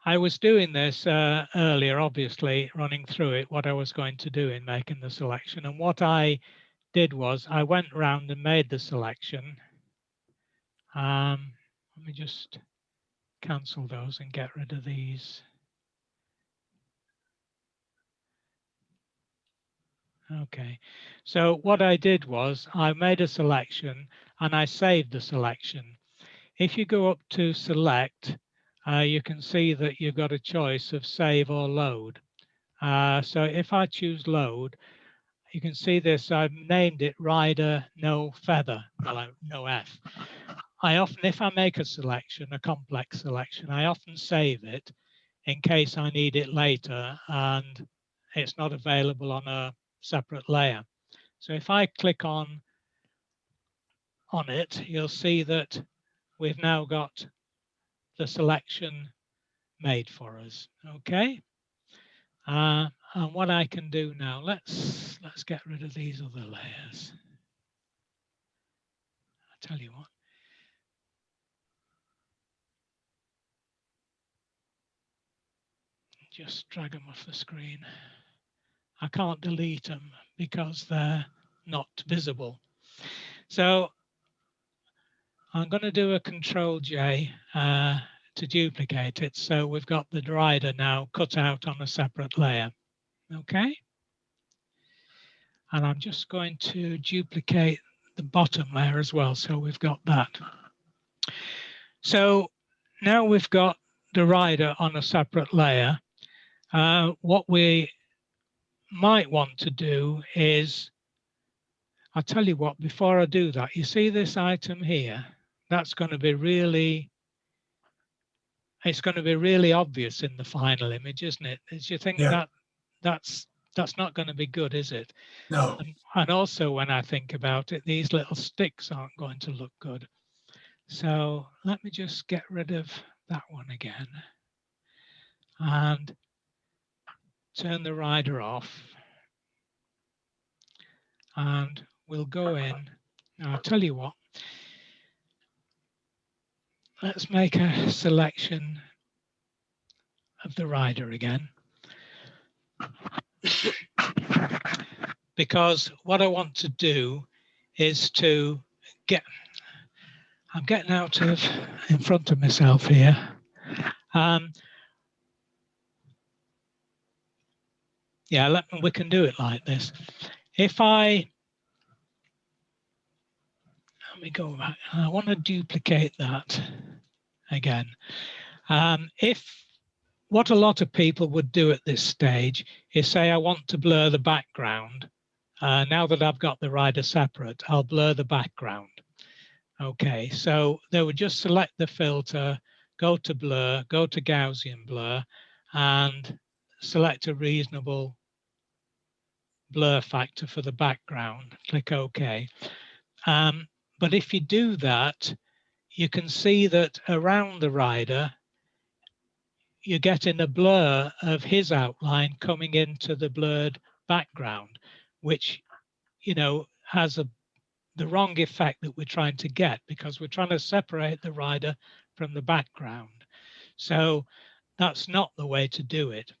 I was doing this earlier, obviously running through it, what I was going to do in making the selection. And what I did was I went around and made the selection. Let me just cancel those and get rid of these. Okay, so what I did was I made a selection and I saved the selection. If you go up to select, you can see that you've got a choice of save or load. So if I choose load, you can see this, I've named it rider no feather, well, no F. I often, if I make a selection, a complex selection, I often save it in case I need it later and it's not available on a separate layer. So if I click on it, you'll see that we've now got the selection made for us. Okay. And what I can do now, let's get rid of these other layers. I tell you what. Just drag them off the screen. I can't delete them because they're not visible. So I'm going to do a Control J to duplicate it. So we've got the rider now cut out on a separate layer. Okay. And I'm just going to duplicate the bottom layer as well. So we've got that. So now we've got the rider on a separate layer. What we might want to do is, I'll tell you what, before I do that, you see this item here? That's going to be really, it's going to be really obvious in the final image, isn't it? Do you think Yeah. that's not going to be good, is it? No. And also when I think about it, these little sticks aren't going to look good. So let me just get rid of that one again and turn the rider off. And we'll go in. Now, I'll tell you what, let's make a selection of the rider again. Because what I want to do is to get, I'm getting out of in front of myself here. Yeah, we can do it like this. If let me go back. I want to duplicate that again. If what a lot of people would do at this stage is say, I want to blur the background. Now that I've got the rider separate, I'll blur the background. Okay, so they would just select the filter, go to blur, go to Gaussian blur, and select a reasonable blur factor for the background. Click OK. But if you do that, you can see that around the rider, you're getting a blur of his outline coming into the blurred background, which, you know, has the wrong effect that we're trying to get, because we're trying to separate the rider from the background. So that's not the way to do it.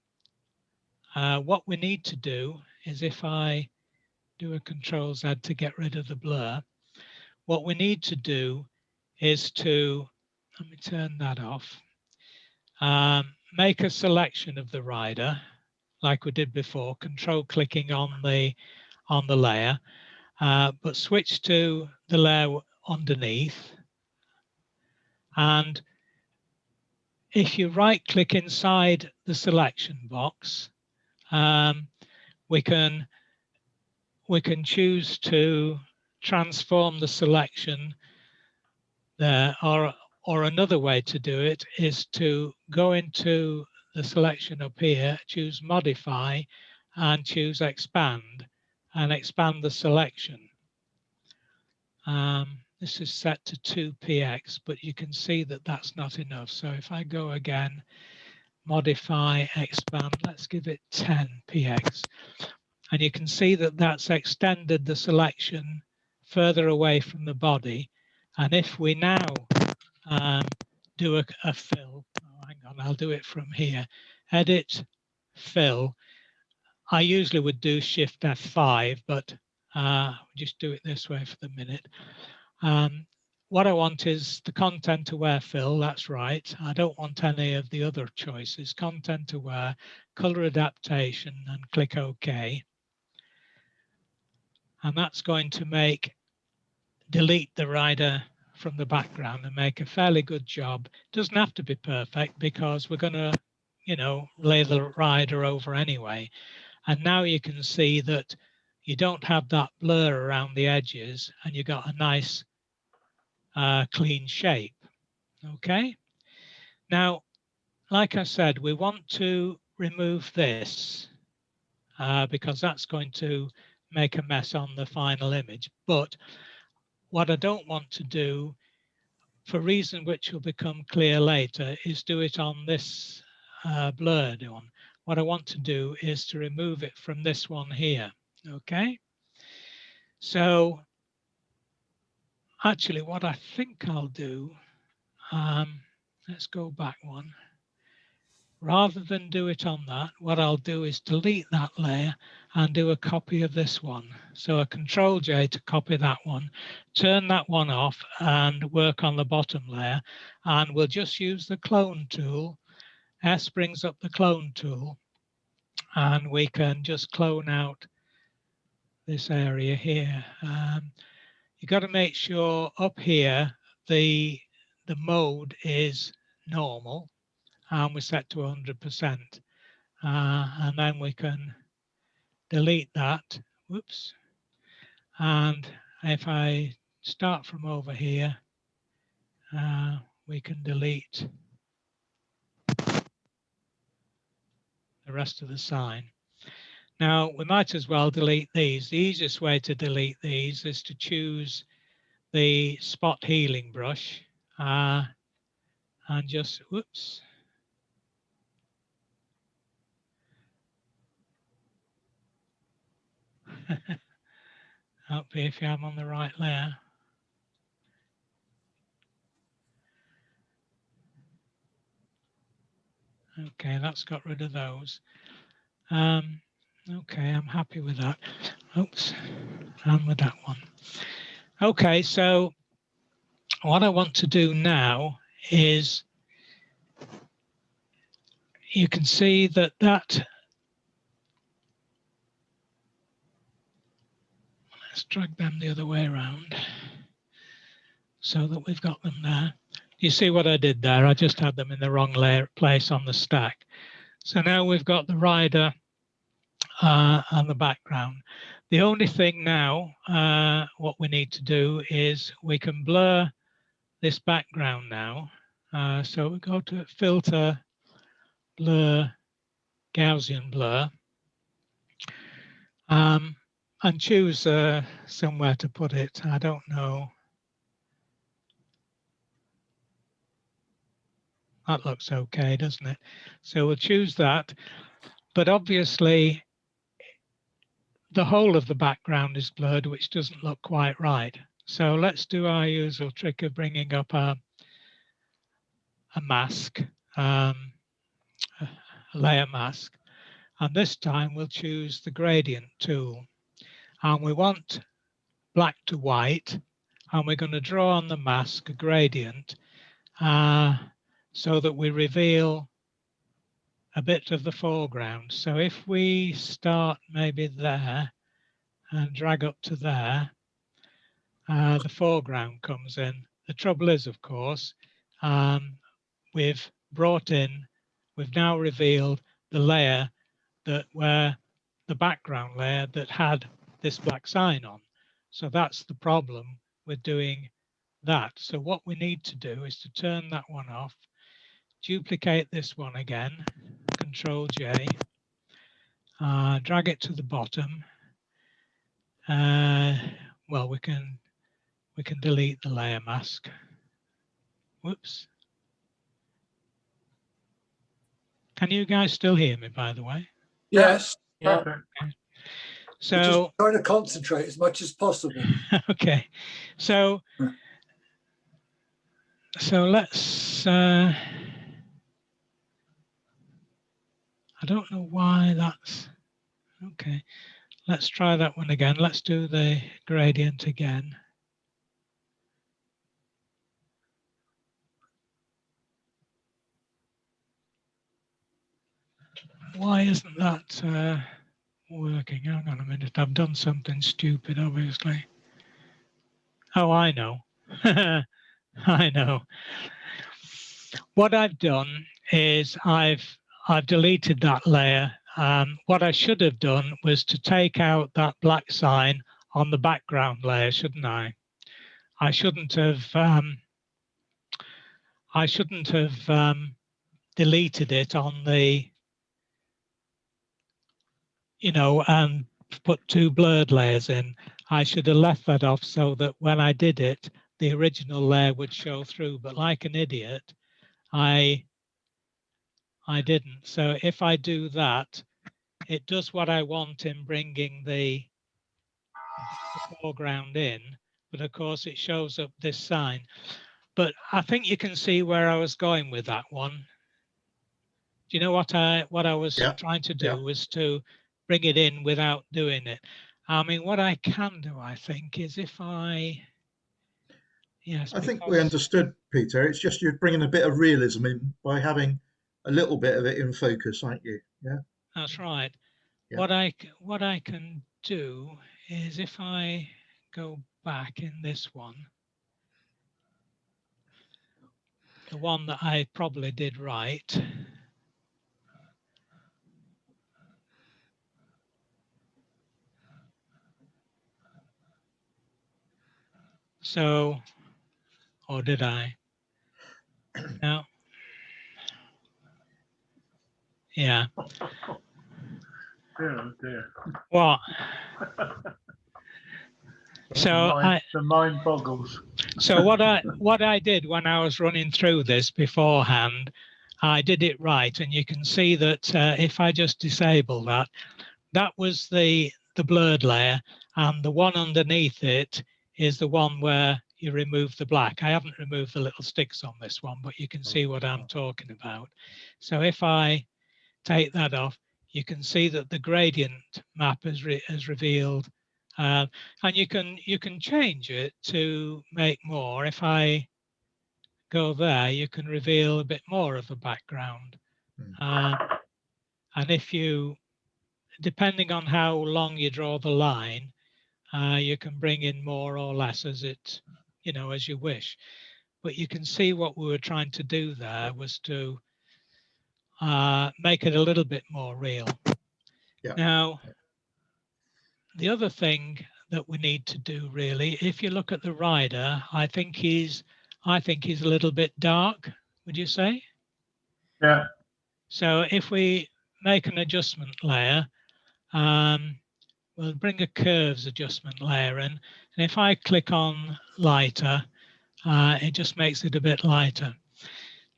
What we need to do is, if I do a Control-Z to get rid of the blur, what we need to do is to, let me turn that off, make a selection of the rider like we did before, control clicking on the layer, but switch to the layer underneath. And if you right click inside the selection box, we can choose to transform the selection there, or another way to do it is to go into the selection up here, choose modify and choose expand, and expand the selection. This is set to 2px, but you can see that that's not enough. So if I go again, modify, expand, let's give it 10px. And you can see that that's extended the selection further away from the body. And if we now do a fill, oh, hang on, I'll do it from here, edit, fill. I usually would do Shift F5, but just do it this way for the minute. What I want is the content aware fill, that's right. I don't want any of the other choices. Content aware, color adaptation, and click OK. And that's going to delete the rider from the background and make a fairly good job. It doesn't have to be perfect, because we're going to, you know, lay the rider over anyway. And now you can see that you don't have that blur around the edges, and you got a nice clean shape. Okay. Now, like I said, we want to remove this because that's going to make a mess on the final image. But what I don't want to do, for a reason which will become clear later, is do it on this blurred one. What I want to do is to remove it from this one here. Okay. So actually what I think I'll do, let's go back one. Rather than do it on that, what I'll do is delete that layer and do a copy of this one. So a Control-J to copy that one, turn that one off and work on the bottom layer. And we'll just use the clone tool. S brings up the clone tool, and we can just clone out this area here. You got to make sure up here the mode is normal, and we set to 100%. And then we can delete that. Whoops. And if I start from over here, we can delete the rest of the sign. Now, we might as well delete these. The easiest way to delete these is to choose the spot healing brush and just, whoops. Help me if I'm on the right layer. Okay, that's got rid of those. Okay, I'm happy with that. Oops, and with that one. Okay, so what I want to do now is, you can see that let's drag them the other way around so that we've got them there. You see what I did there? I just had them in the wrong place on the stack. So now we've got the rider and the background. The only thing now, what we need to do is we can blur this background now. So we go to filter, blur, Gaussian blur, and choose somewhere to put it. I don't know. That looks okay, doesn't it? So we'll choose that. But obviously, the whole of the background is blurred, which doesn't look quite right. So let's do our usual trick of bringing up a mask, a layer mask. And this time we'll choose the gradient tool. And we want black to white. And we're going to draw on the mask a gradient so that we reveal a bit of the foreground. So if we start maybe there and drag up to there, the foreground comes in. The trouble is, of course, we've now revealed the layer where the background layer that had this black sign on. So that's the problem with doing that. So what we need to do is to turn that one off, duplicate this one again, Control J, drag it to the bottom. Well, we can delete the layer mask. Whoops. Can you guys still hear me, by the way? Yes. Yeah. Perfect. We're So just trying to concentrate as much as possible. okay, so let's. I don't know why that's okay. Let's try that one again. Let's do the gradient again. Why isn't that working? Hang on a minute. I've done something stupid, obviously. Oh, I know. I know. What I've done is I've deleted that layer. What I should have done was to take out that black sign on the background layer, shouldn't I? I shouldn't have. Deleted it on the, and put two blurred layers in. I should have left that off so that when I did it, the original layer would show through. But like an idiot, I didn't. So if I do that, it does what I want in bringing the foreground in, but of course it shows up this sign. But I think you can see where I was going with that one. Do you know what I was trying to do was to bring it in without doing it. I mean, what I can do, I think, is if I, yes, I think we understood, Peter. It's just you're bringing a bit of realism in by having a little bit of it in focus, aren't you? Yeah. That's right. Yeah. What I can do is if I go back in this one, the one that I probably did right. So, or did I? No. Yeah. Dear, dear. What? So the mind boggles. So what I did when I was running through this beforehand, I did it right, and you can see that if I just disable that, that was the blurred layer, and the one underneath it is the one where you remove the black. I haven't removed the little sticks on this one, but you can see what I'm talking about. So if I take that off, you can see that the gradient map has revealed, and you can change it to make more. If I go there, you can reveal a bit more of the background, and if you, depending on how long you draw the line, you can bring in more or less as it, as you wish. But you can see what we were trying to do there was to make it a little bit more real. Yeah. Now, the other thing that we need to do really, if you look at the rider, I think he's a little bit dark, would you say? Yeah. So if we make an adjustment layer, we'll bring a curves adjustment layer in. And if I click on lighter, it just makes it a bit lighter.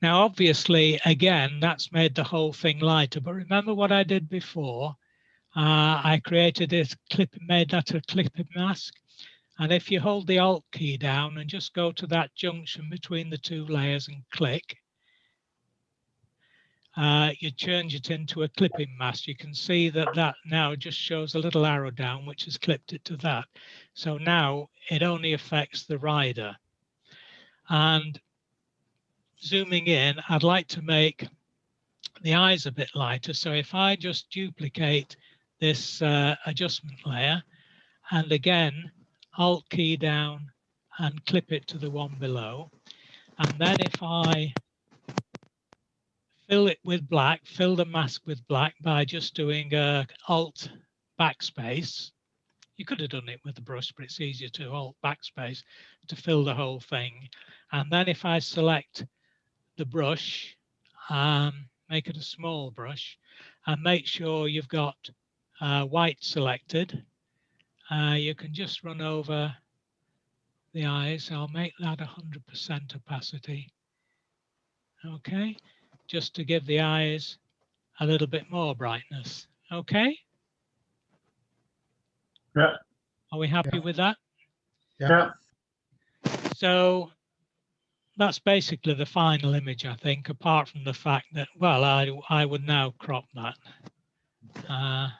Now, obviously, again, that's made the whole thing lighter. But remember what I did before? I created this clip, made that a clipping mask. And if you hold the Alt key down and just go to that junction between the two layers and click, you change it into a clipping mask. You can see that that now just shows a little arrow down, which has clipped it to that. So now it only affects the rider. And zooming in, I'd like to make the eyes a bit lighter. So if I just duplicate this adjustment layer, and again, Alt key down and clip it to the one below. And then if I fill it with black, fill the mask with black by just doing Alt backspace. You could have done it with the brush, but it's easier to Alt backspace to fill the whole thing. And then if I select the brush, make it a small brush, and make sure you've got white selected, you can just run over the eyes. I'll make that 100% opacity. Okay, just to give the eyes a little bit more brightness. Okay. Yeah. Are we happy with that? Yeah. So that's basically the final image, I think, apart from the fact that, well, I would now crop that. Can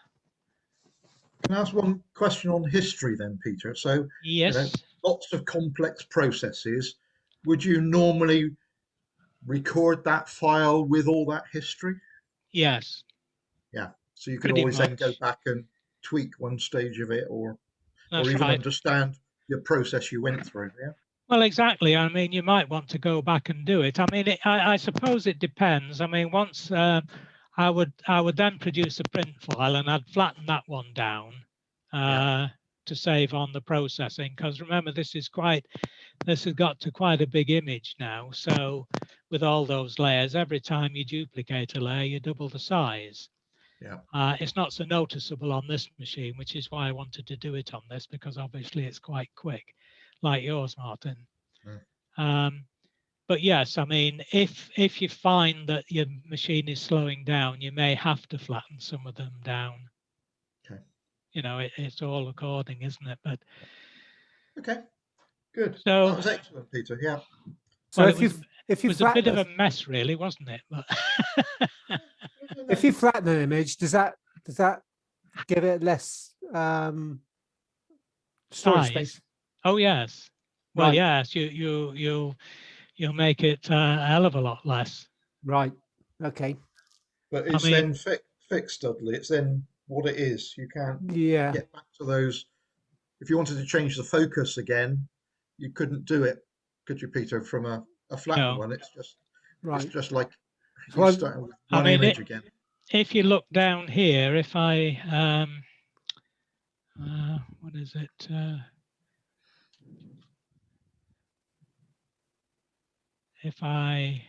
I ask one question on history then, Peter? So, Yes. lots of complex processes. Would you normally record that file with all that history? Yes. Yeah. So you could Pretty always then go much. back and tweak one stage of it, or That's even right. understand the process you went through. Yeah. Well, exactly. I mean, you might want to go back and do it. I mean, I suppose it depends. I mean, once I would then produce a print file and I'd flatten that one down to save on the processing. Because remember, this has got to quite a big image now. So with all those layers, every time you duplicate a layer, you double the size. Yeah. It's not so noticeable on this machine, which is why I wanted to do it on this, because obviously it's quite quick, like yours, Martin. But yes, I mean, if you find that your machine is slowing down, you may have to flatten some of them down. Okay. It's all according, isn't it? But okay, good. So that was excellent, Peter. Yeah. So well, if it you was a bit of flatten a mess, really, wasn't it? But if you flatten an image, does that give it less storage space? Oh yes. Well, Right. yes. You'll make it a hell of a lot less. Right. Okay. But it's then fixed, Dudley. It's then what it is. You can't Yeah. get back to those. If you wanted to change the focus again, you couldn't do it, could you, Peter? From a flattened one, it's just Right. it's just like So you start with one image again. If you look down here, if I what is it? If I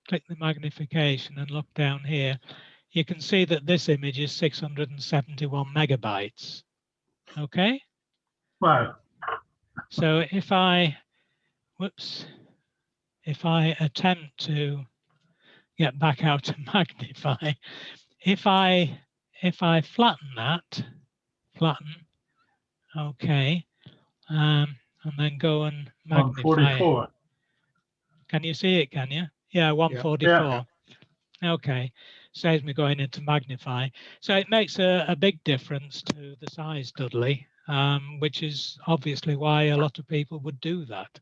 click the magnification and look down here, you can see that this image is 671 megabytes. Okay. Wow. So if I attempt to get back out to magnify, if I flatten that, okay, and then go and magnify. 144. Can you see it? Can you? Yeah, 144. Yeah. Okay, saves me going into magnify. So it makes a big difference to the size, Dudley, which is obviously why a lot of people would do that.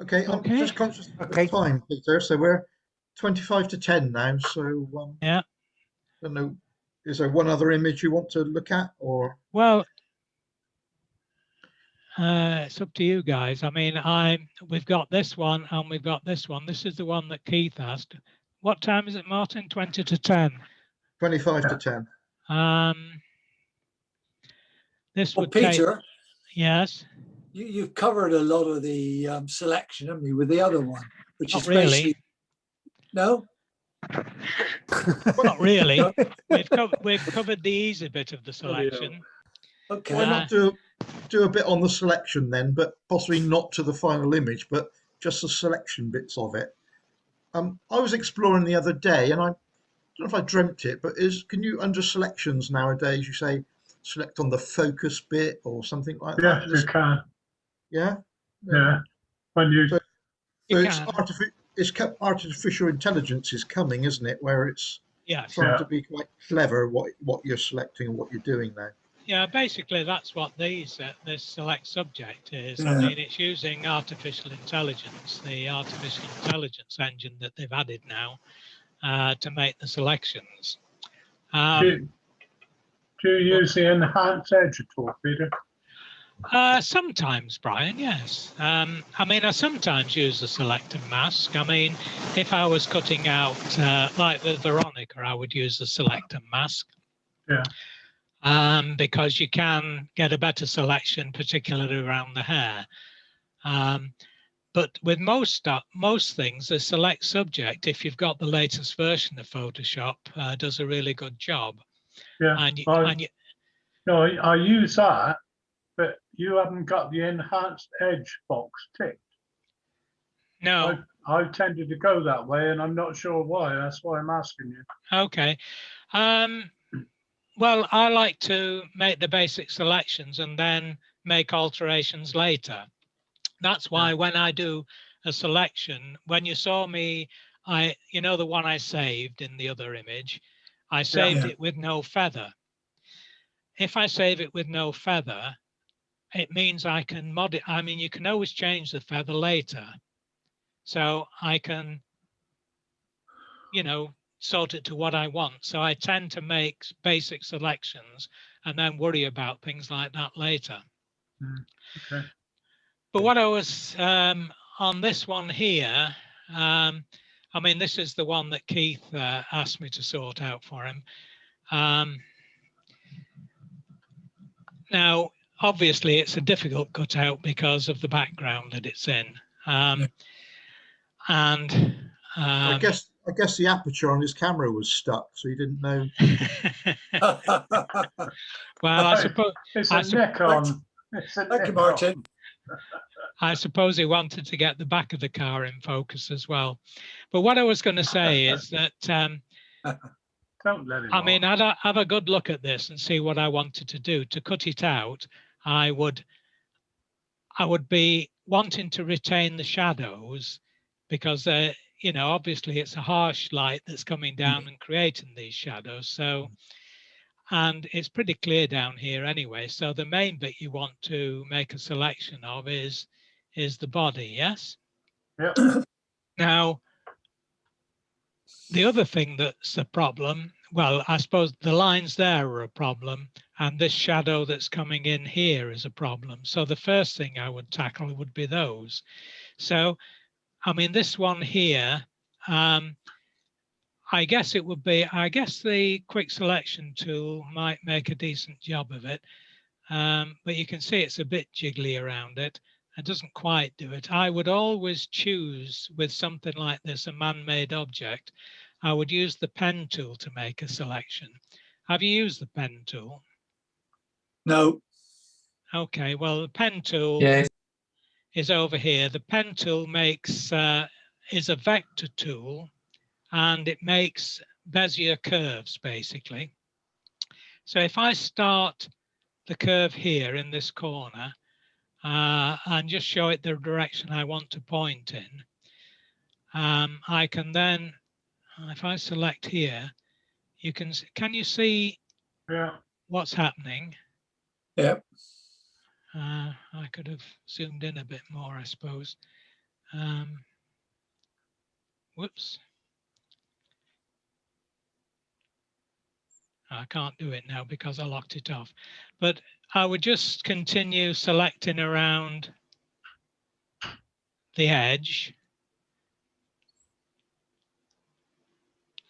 Okay, I'm just conscious of time, Peter. So we're 25 to 10 now. So yeah. I don't know. Is there one other image you want to look at, or? Well, it's up to you guys. I mean, we've got this one and we've got this one. This is the one that Keith asked. What time is it, Martin? 20 to 10. 25 to 10. This would Peter. take, yes. You've covered a lot of the selection, haven't you, with the other one, which Not is really. basically no. Not really. We've covered the easy bit of the selection. Okay. Why not do a bit on the selection then, but possibly not to the final image, but just the selection bits of it. I was exploring the other day, and I don't know if I dreamt it, but can you under selections nowadays you say select on the focus bit or something like that? Yes, you can. Yeah. Yeah. When you, So, You so it's can. artificial intelligence is coming, isn't it? Where it's Yes. trying Yeah. to be quite clever what you're selecting and what you're doing now. Yeah, basically that's what this select subject is. I Yeah. mean, it's using artificial intelligence, the artificial intelligence engine that they've added now to make the selections. do you use the enhanced edge at all, Peter? Sometimes, Brian, yes. I mean, I sometimes use the select and mask. I mean, if I was cutting out, like with Veronica, I would use the select and mask. Yeah. Because you can get a better selection, particularly around the hair. But with most things, the select subject, if you've got the latest version of Photoshop, does a really good job. Yeah. No, I use that, but you haven't got the enhanced edge box ticked. No. I've tended to go that way, and I'm not sure why. That's why I'm asking you. Okay. Well, I like to make the basic selections and then make alterations later. That's why when I do a selection, when you saw me, you know, the one I saved in the other image, I saved it with no feather. If I save it with no feather, it means I can I mean, you can always change the feather later. So I can, you know, sort it to what I want. So I tend to make basic selections and then worry about things like that later. Okay. But what I was on this one here, I mean, this is the one that Keith asked me to sort out for him. Now, obviously, it's a difficult cutout because of the background that it's in. I guess the aperture on his camera was stuck, so he didn't know. Well, I suppose it's a neck on. Thank you, Martin. I suppose he wanted to get the back of the car in focus as well. But what I was going to say is that don't let him. I mean, I'd have a good look at this and see what I wanted to do. To cut it out, I would be wanting to retain the shadows because you know, obviously it's a harsh light that's coming down and creating these shadows. So, and it's pretty clear down here anyway. So the main bit you want to make a selection of is the body, yes? Yep. Now, the other thing that's a problem, well, I suppose the lines there are a problem, and this shadow that's coming in here is a problem. So the first thing I would tackle would be those. So, I mean, this one here, I guess it would be, I guess the quick selection tool might make a decent job of it. But you can see it's a bit jiggly around it. It doesn't quite do it. I would always choose with something like this, a man-made object. I would use the pen tool to make a selection. Have you used the pen tool? No. Okay, well, the pen tool is over here. The pen tool makes is a vector tool, and it makes Bezier curves, basically. So if I start the curve here in this corner, and just show it the direction I want to point in. I can then, if I select here, can you see what's happening? Yeah. I could have zoomed in a bit more, I suppose. Whoops. I can't do it now because I locked it off. But I would just continue selecting around the edge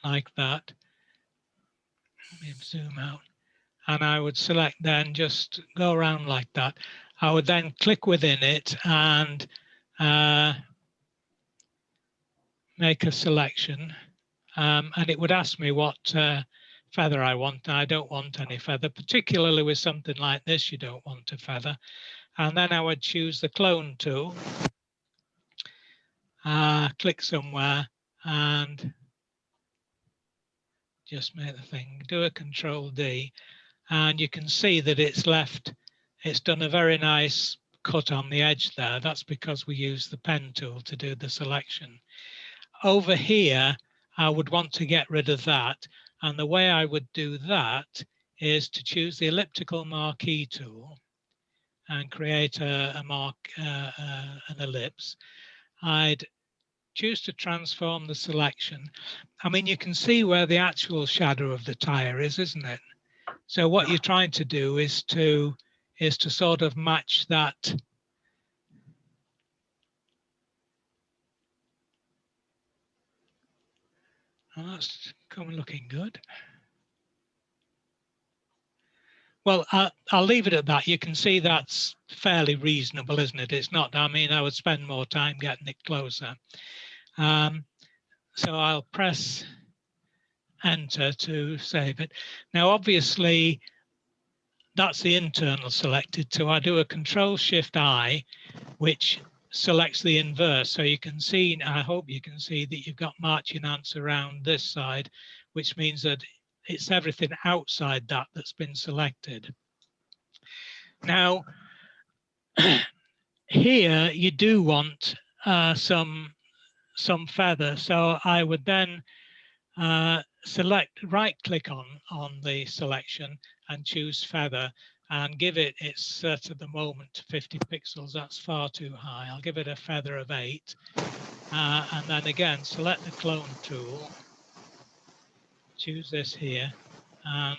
like that. Let me zoom out. And I would select then just go around like that. I would then click within it and make a selection. And it would ask me what feather I want. I don't want any feather, particularly with something like this, you don't want a feather. And then I would choose the clone tool. click somewhere and just make the thing, do a Control D, and you can see that it's done a very nice cut on the edge there. That's because we use the pen tool to do the selection. Over here, I would want to get rid of that. And the way I would do that is to choose the elliptical marquee tool and create an ellipse. I'd choose to transform the selection. I mean, you can see where the actual shadow of the tire is, isn't it? So what you're trying to do is to sort of match that. Oh, that's looking good. Well, I'll leave it at that. You can see that's fairly reasonable, isn't it? It's not, I mean, I would spend more time getting it closer. So I'll press Enter to save it. Now, obviously, that's the internal selected. So I do a Control-Shift-I, which selects the inverse. So you can see, I hope you can see that you've got marching ants around this side, which means that it's everything outside that that's been selected. Now, here you do want some feather. So I would then right click on the selection and choose feather and give it, it's set at the moment 50 pixels, that's far too high. I'll give it a feather of 8 and then again select the clone tool, choose this here, and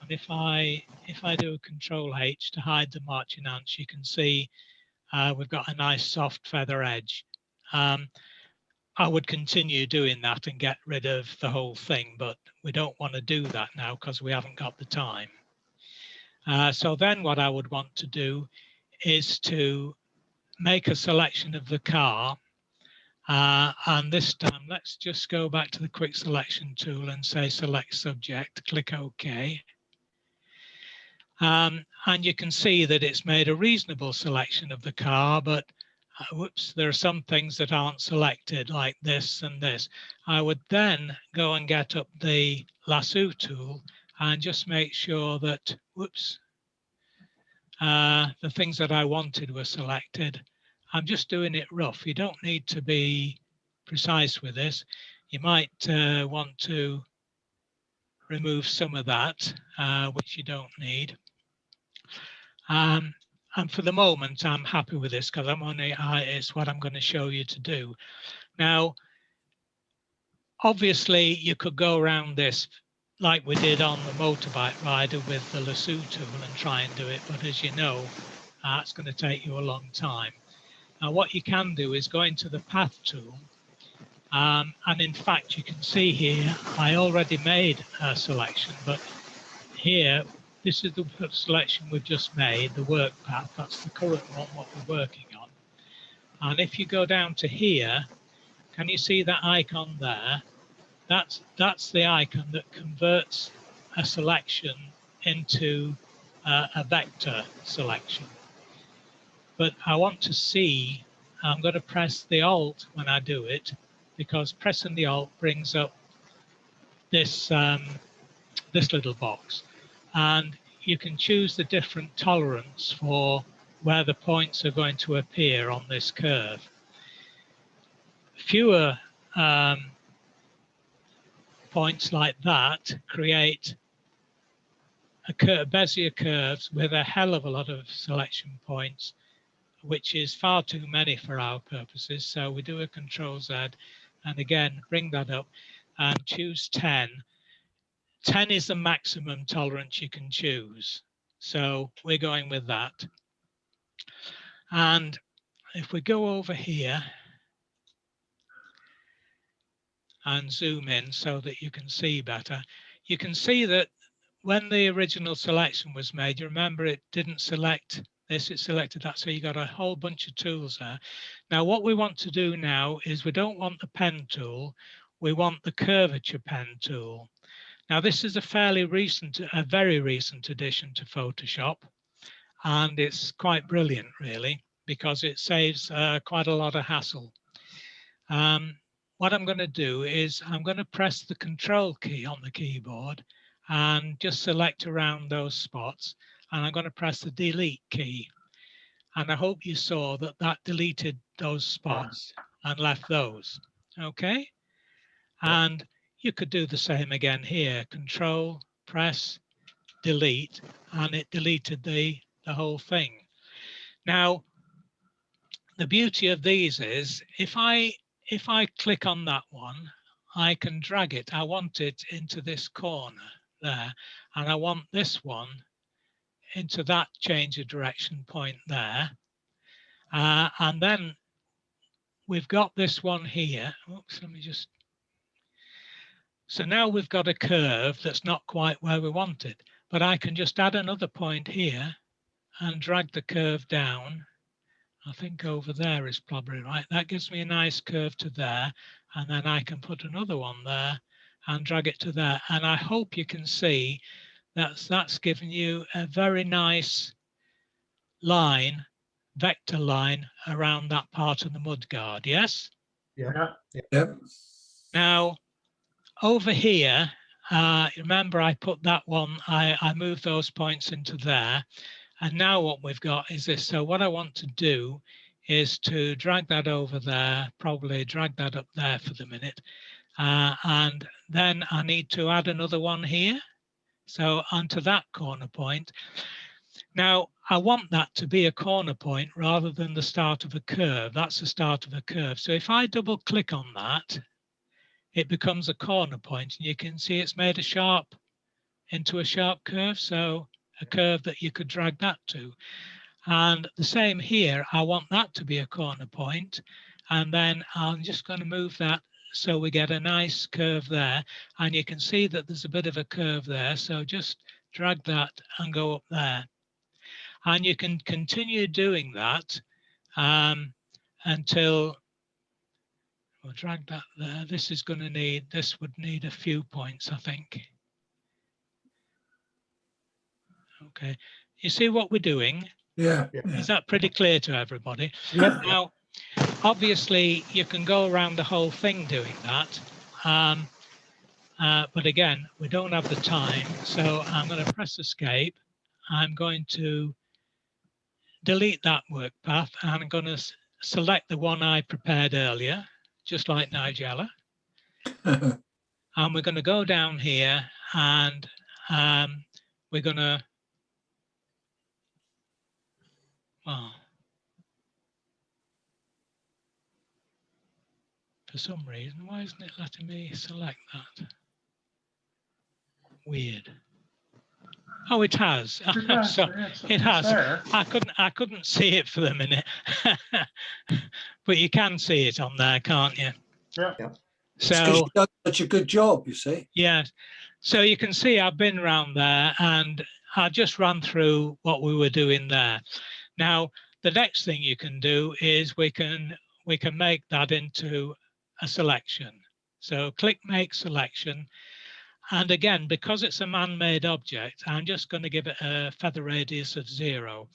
if I do a Control H to hide the marching ants, you can see we've got a nice soft feather edge. I would continue doing that and get rid of the whole thing, but we don't want to do that now because we haven't got the time. So then what I would want to do is to make a selection of the car. And this time, let's just go back to the quick selection tool and say select subject, click OK. And you can see that it's made a reasonable selection of the car, but whoops, there are some things that aren't selected like this and this. I would then go and get up the lasso tool and just make sure that, whoops, the things that I wanted were selected. I'm just doing it rough. You don't need to be precise with this. You might want to remove some of that, which you don't need. And for the moment, I'm happy with this because it's what I'm going to show you to do. Now, obviously, you could go around this like we did on the motorbike rider with the lasso tool and try and do it. But as you know, it's going to take you a long time. Now, what you can do is go into the path tool. And in fact, you can see here, I already made a selection, but here, this is the selection we've just made, the work path. That's the current one, what we're working on. And if you go down to here, can you see that icon there? That's the icon that converts a selection into a vector selection. But I want to see, I'm going to press the Alt when I do it, because pressing the Alt brings up this, this little box. And you can choose the different tolerance for where the points are going to appear on this curve. Fewer points like that create a Bezier curves with a hell of a lot of selection points, which is far too many for our purposes. So we do a Control Z and again, bring that up and choose 10. 10 is the maximum tolerance you can choose. So we're going with that. And if we go over here and zoom in so that you can see better, you can see that when the original selection was made, you remember it didn't select this, it selected that. So you got a whole bunch of tools there. Now, what we want to do now is we don't want the pen tool, we want the curvature pen tool. Now, this is a very recent addition to Photoshop, and it's quite brilliant, really. because it saves quite a lot of hassle. What I'm going to do is I'm going to press the control key on the keyboard and just select around those spots, and I'm going to press the delete key. And I hope you saw that that deleted those spots and left those. Okay. And you could do the same again here. Control, press, delete, and it deleted the whole thing. Now, the beauty of these is if I click on that one, I can drag it. I want it into this corner there, and I want this one into that change of direction point there. And then we've got this one here. Oops, let me just. So now we've got a curve that's not quite where we want it, but I can just add another point here and drag the curve down. I think over there is probably right. That gives me a nice curve to there. And then I can put another one there and drag it to there. And I hope you can see that's giving you a very nice line, vector line around that part of the mudguard. Yes? Yeah. Yep. Now, over here, remember I put that one, I moved those points into there. And now what we've got is this. So what I want to do is to drag that over there, probably drag that up there for the minute. And then I need to add another one here. So onto that corner point. Now, I want that to be a corner point rather than the start of a curve. That's the start of a curve. So if I double click on that, it becomes a corner point, and you can see it's made into a sharp curve. So a curve that you could drag that to. And the same here, I want that to be a corner point. And then I'm just going to move that so we get a nice curve there. And you can see that there's a bit of a curve there. So just drag that and go up there. And you can continue doing that until we'll drag that there. This would need a few points, I think. Okay, you see what we're doing? Yeah. Is that pretty clear to everybody? Yep. Now, obviously, you can go around the whole thing doing that. But again, we don't have the time. So I'm going to press escape. I'm going to delete that work path. And I'm going to select the one I prepared earlier, just like Nigella. And we're going to go down here and we're going to, well, for some reason, why isn't it letting me select that? Weird. Oh, it has. So it has. There. I couldn't see it for the minute, but you can see it on there, can't you? Yeah. It's 'cause So you've done such a good job, you see. yeah, so you can see I've been around there, and I just ran through what we were doing there. Now, the next thing you can do is we can make that into a selection. So click Make Selection. And again, because it's a man-made object, I'm just going to give it a feather radius of 0.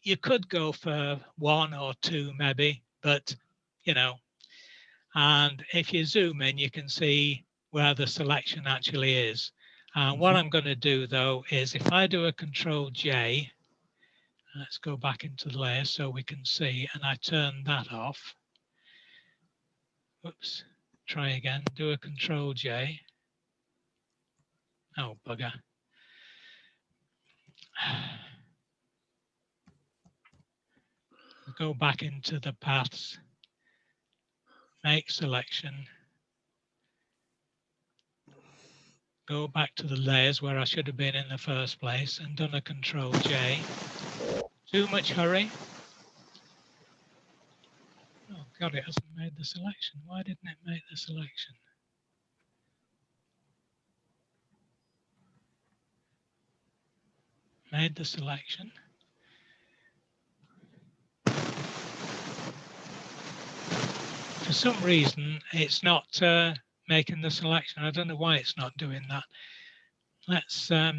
You could go for 1 or 2 maybe, but you know, and if you zoom in, you can see where the selection actually is. What I'm going to do though is if I do a Control J, let's go back into the layer so we can see, and I turn that off. Oops, try again, do a Control J. Oh, bugger. Go back into the paths, make selection, go back to the layers where I should have been in the first place and done a Control J. Too much hurry. Oh God, it hasn't made the selection. Why didn't it make the selection? Made the selection. For some reason, it's not making the selection. I don't know why it's not doing that. Let's let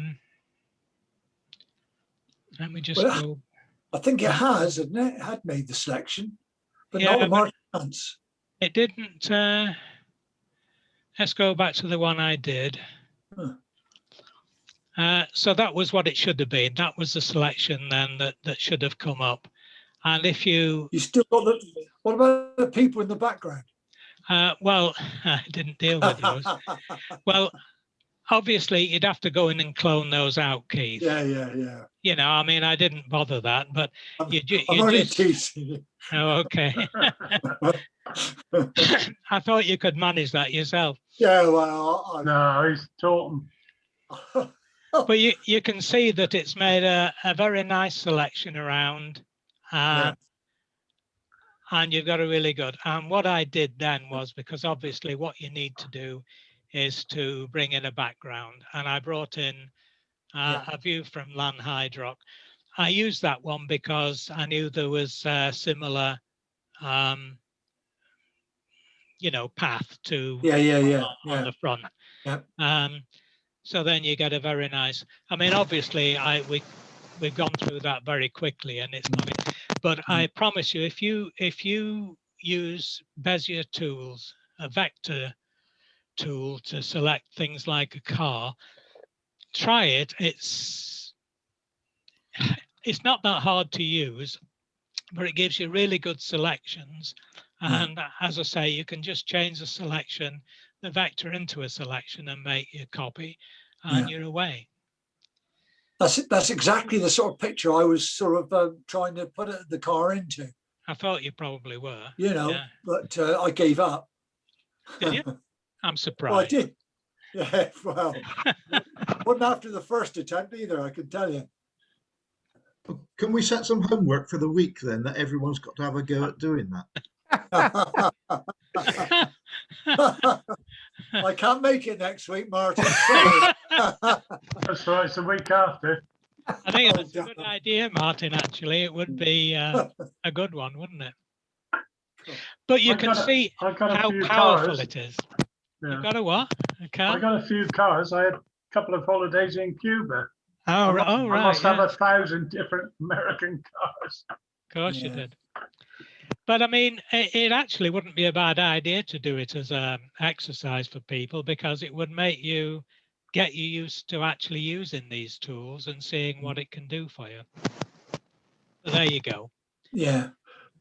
me just go. I think it has, hasn't it? It had made the selection, but Yeah, not the but March Dance. it didn't. Let's go back to the one I did. Huh. So that was what it should have been. That was the selection then that should have come up. And if you, You still got the. What about the people in the background? well, I didn't deal with those. Well, obviously you'd have to go in and clone those out, Keith. Yeah. You know, I mean, I didn't bother that, but I'm, you I'm only just. teasing you. Oh, okay. I thought you could manage that yourself. Yeah, well, No, he's taught them. But you can see that it's made a very nice selection around. Yeah. And you've got a really good. And what I did then was, because obviously what you need to do is to bring in a background. And I brought in a view from Lanhydrock. I used that one because I knew there was a similar, you know, path to on the front. Yeah. So then you get a very nice. I mean, obviously, we've gone through that very quickly, and it's not. But I promise you, if you use Bezier tools, a vector tool to select things like a car, try it. It's not that hard to use, but it gives you really good selections. And as I say, you can just change the selection, the vector into a selection, and make your copy, and you're away. That's exactly the sort of picture I was sort of trying to put the car into. I thought you probably were. You know, but I gave up. Did you? I'm surprised. Well, I did. Yeah, well, wasn't after the first attempt either, I can tell you. Can we set some homework for the week then, that everyone's got to have a go at doing that? I can't make it next week, Martin. Sorry. That's right, it's the week after. I think that's a good idea, Martin, actually. It would be a good one, wouldn't it? But you can see how powerful it is. Yeah. You've got a what? A car? I got a few cars. I had a couple of holidays in Cuba. Oh, right. I must have 1,000 different American cars. Of course you did. But I mean, it actually wouldn't be a bad idea to do it as an exercise for people, because it would make you get you used to actually using these tools and seeing what it can do for you. So there you go. Yeah.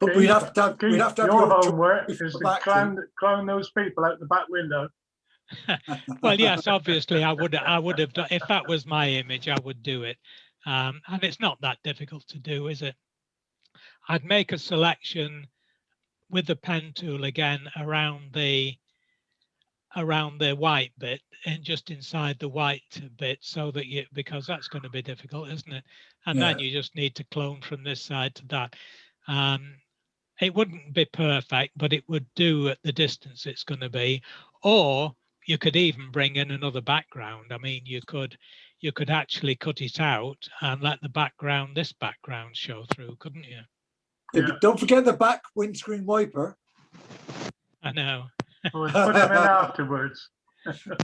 But we'd have to have your homework is to clone those people out the back window. Well, yes, obviously I would have done, if that was my image, I would do it. And it's not that difficult to do, is it? I'd make a selection with the pen tool again around the white bit and just inside the white bit, so that because that's going to be difficult, isn't it? And then you just need to clone from this side to that. It wouldn't be perfect, but it would do at the distance it's going to be. Or you could even bring in another background. I mean, you could actually cut it out and let the background, this background, show through, couldn't you? Yeah, but don't forget the back windscreen wiper. I know. We'll put them in afterwards.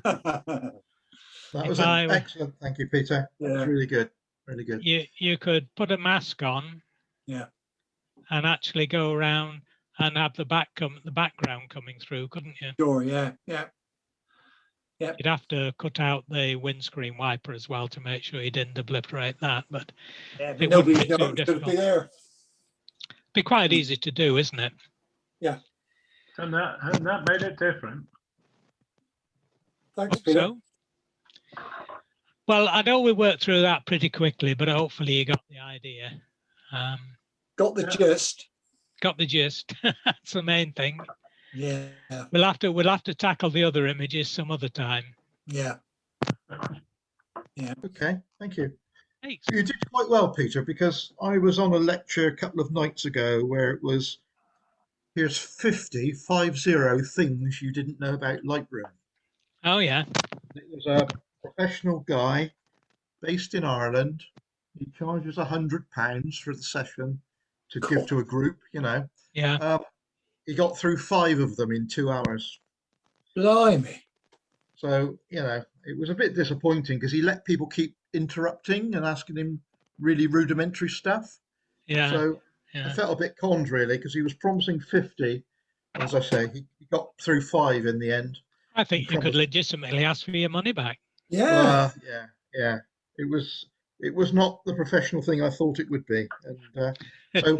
That was excellent. Thank you, Peter. That was really good. Really good. You could put a mask on. Yeah. And actually go around and have the background coming through, couldn't you? Sure. Yeah. You'd have to cut out the windscreen wiper as well to make sure you didn't obliterate that, but it wouldn't be too difficult. Be there. Be quite easy to do, isn't it? Yeah. And that made it different. Thanks, Peter. So, well, I know we worked through that pretty quickly, but hopefully you got the idea. Got the gist. Got the gist. That's the main thing. Yeah. We'll have to tackle the other images some other time. Yeah. Yeah. Okay. Thank you. Thanks. You did quite well, Peter, because I was on a lecture a couple of nights ago where it was, here's 50 things you didn't know about Lightroom. Oh yeah. It was a professional guy based in Ireland. He charges £100 for the session to give to a group, you know. Yeah. He got through 5 of them in 2 hours. Blimey. So, you know, it was a bit disappointing because he let people keep interrupting and asking him really rudimentary stuff. Yeah. So I Yeah. felt a bit conned really because he was promising 50. As I say, he got through 5 in the end. I He think you could promised. legitimately ask for your money back. Yeah. Yeah, yeah. It was not the professional thing I thought it would be. And so,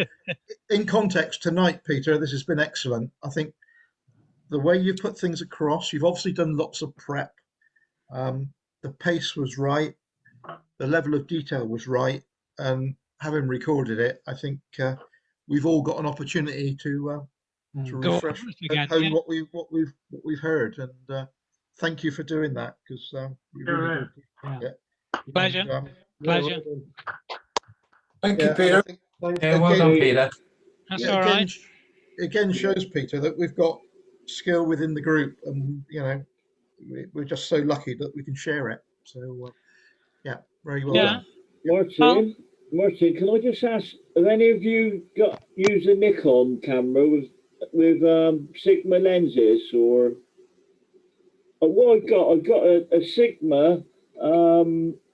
in context tonight, Peter, this has been excellent. I think the way you put things across, you've obviously done lots of prep. Um, the pace was right, the level of detail was right, and having recorded it, I think we've all got an opportunity to Go refresh over it again. home Yeah. what we've heard. And thank you for doing that because we really You're do in. appreciate it. Pleasure. And, Pleasure. Thank you, yeah, and I Peter. think Yeah, well done, again, Peter. That's yeah, all right. again shows Peter that we've got skill within the group, and we're just so lucky that we can share it. So yeah, very well Yeah. done. Martin, Martin, can I just ask, have any of you used a Nikon camera with Sigma lenses, or what I got a Sigma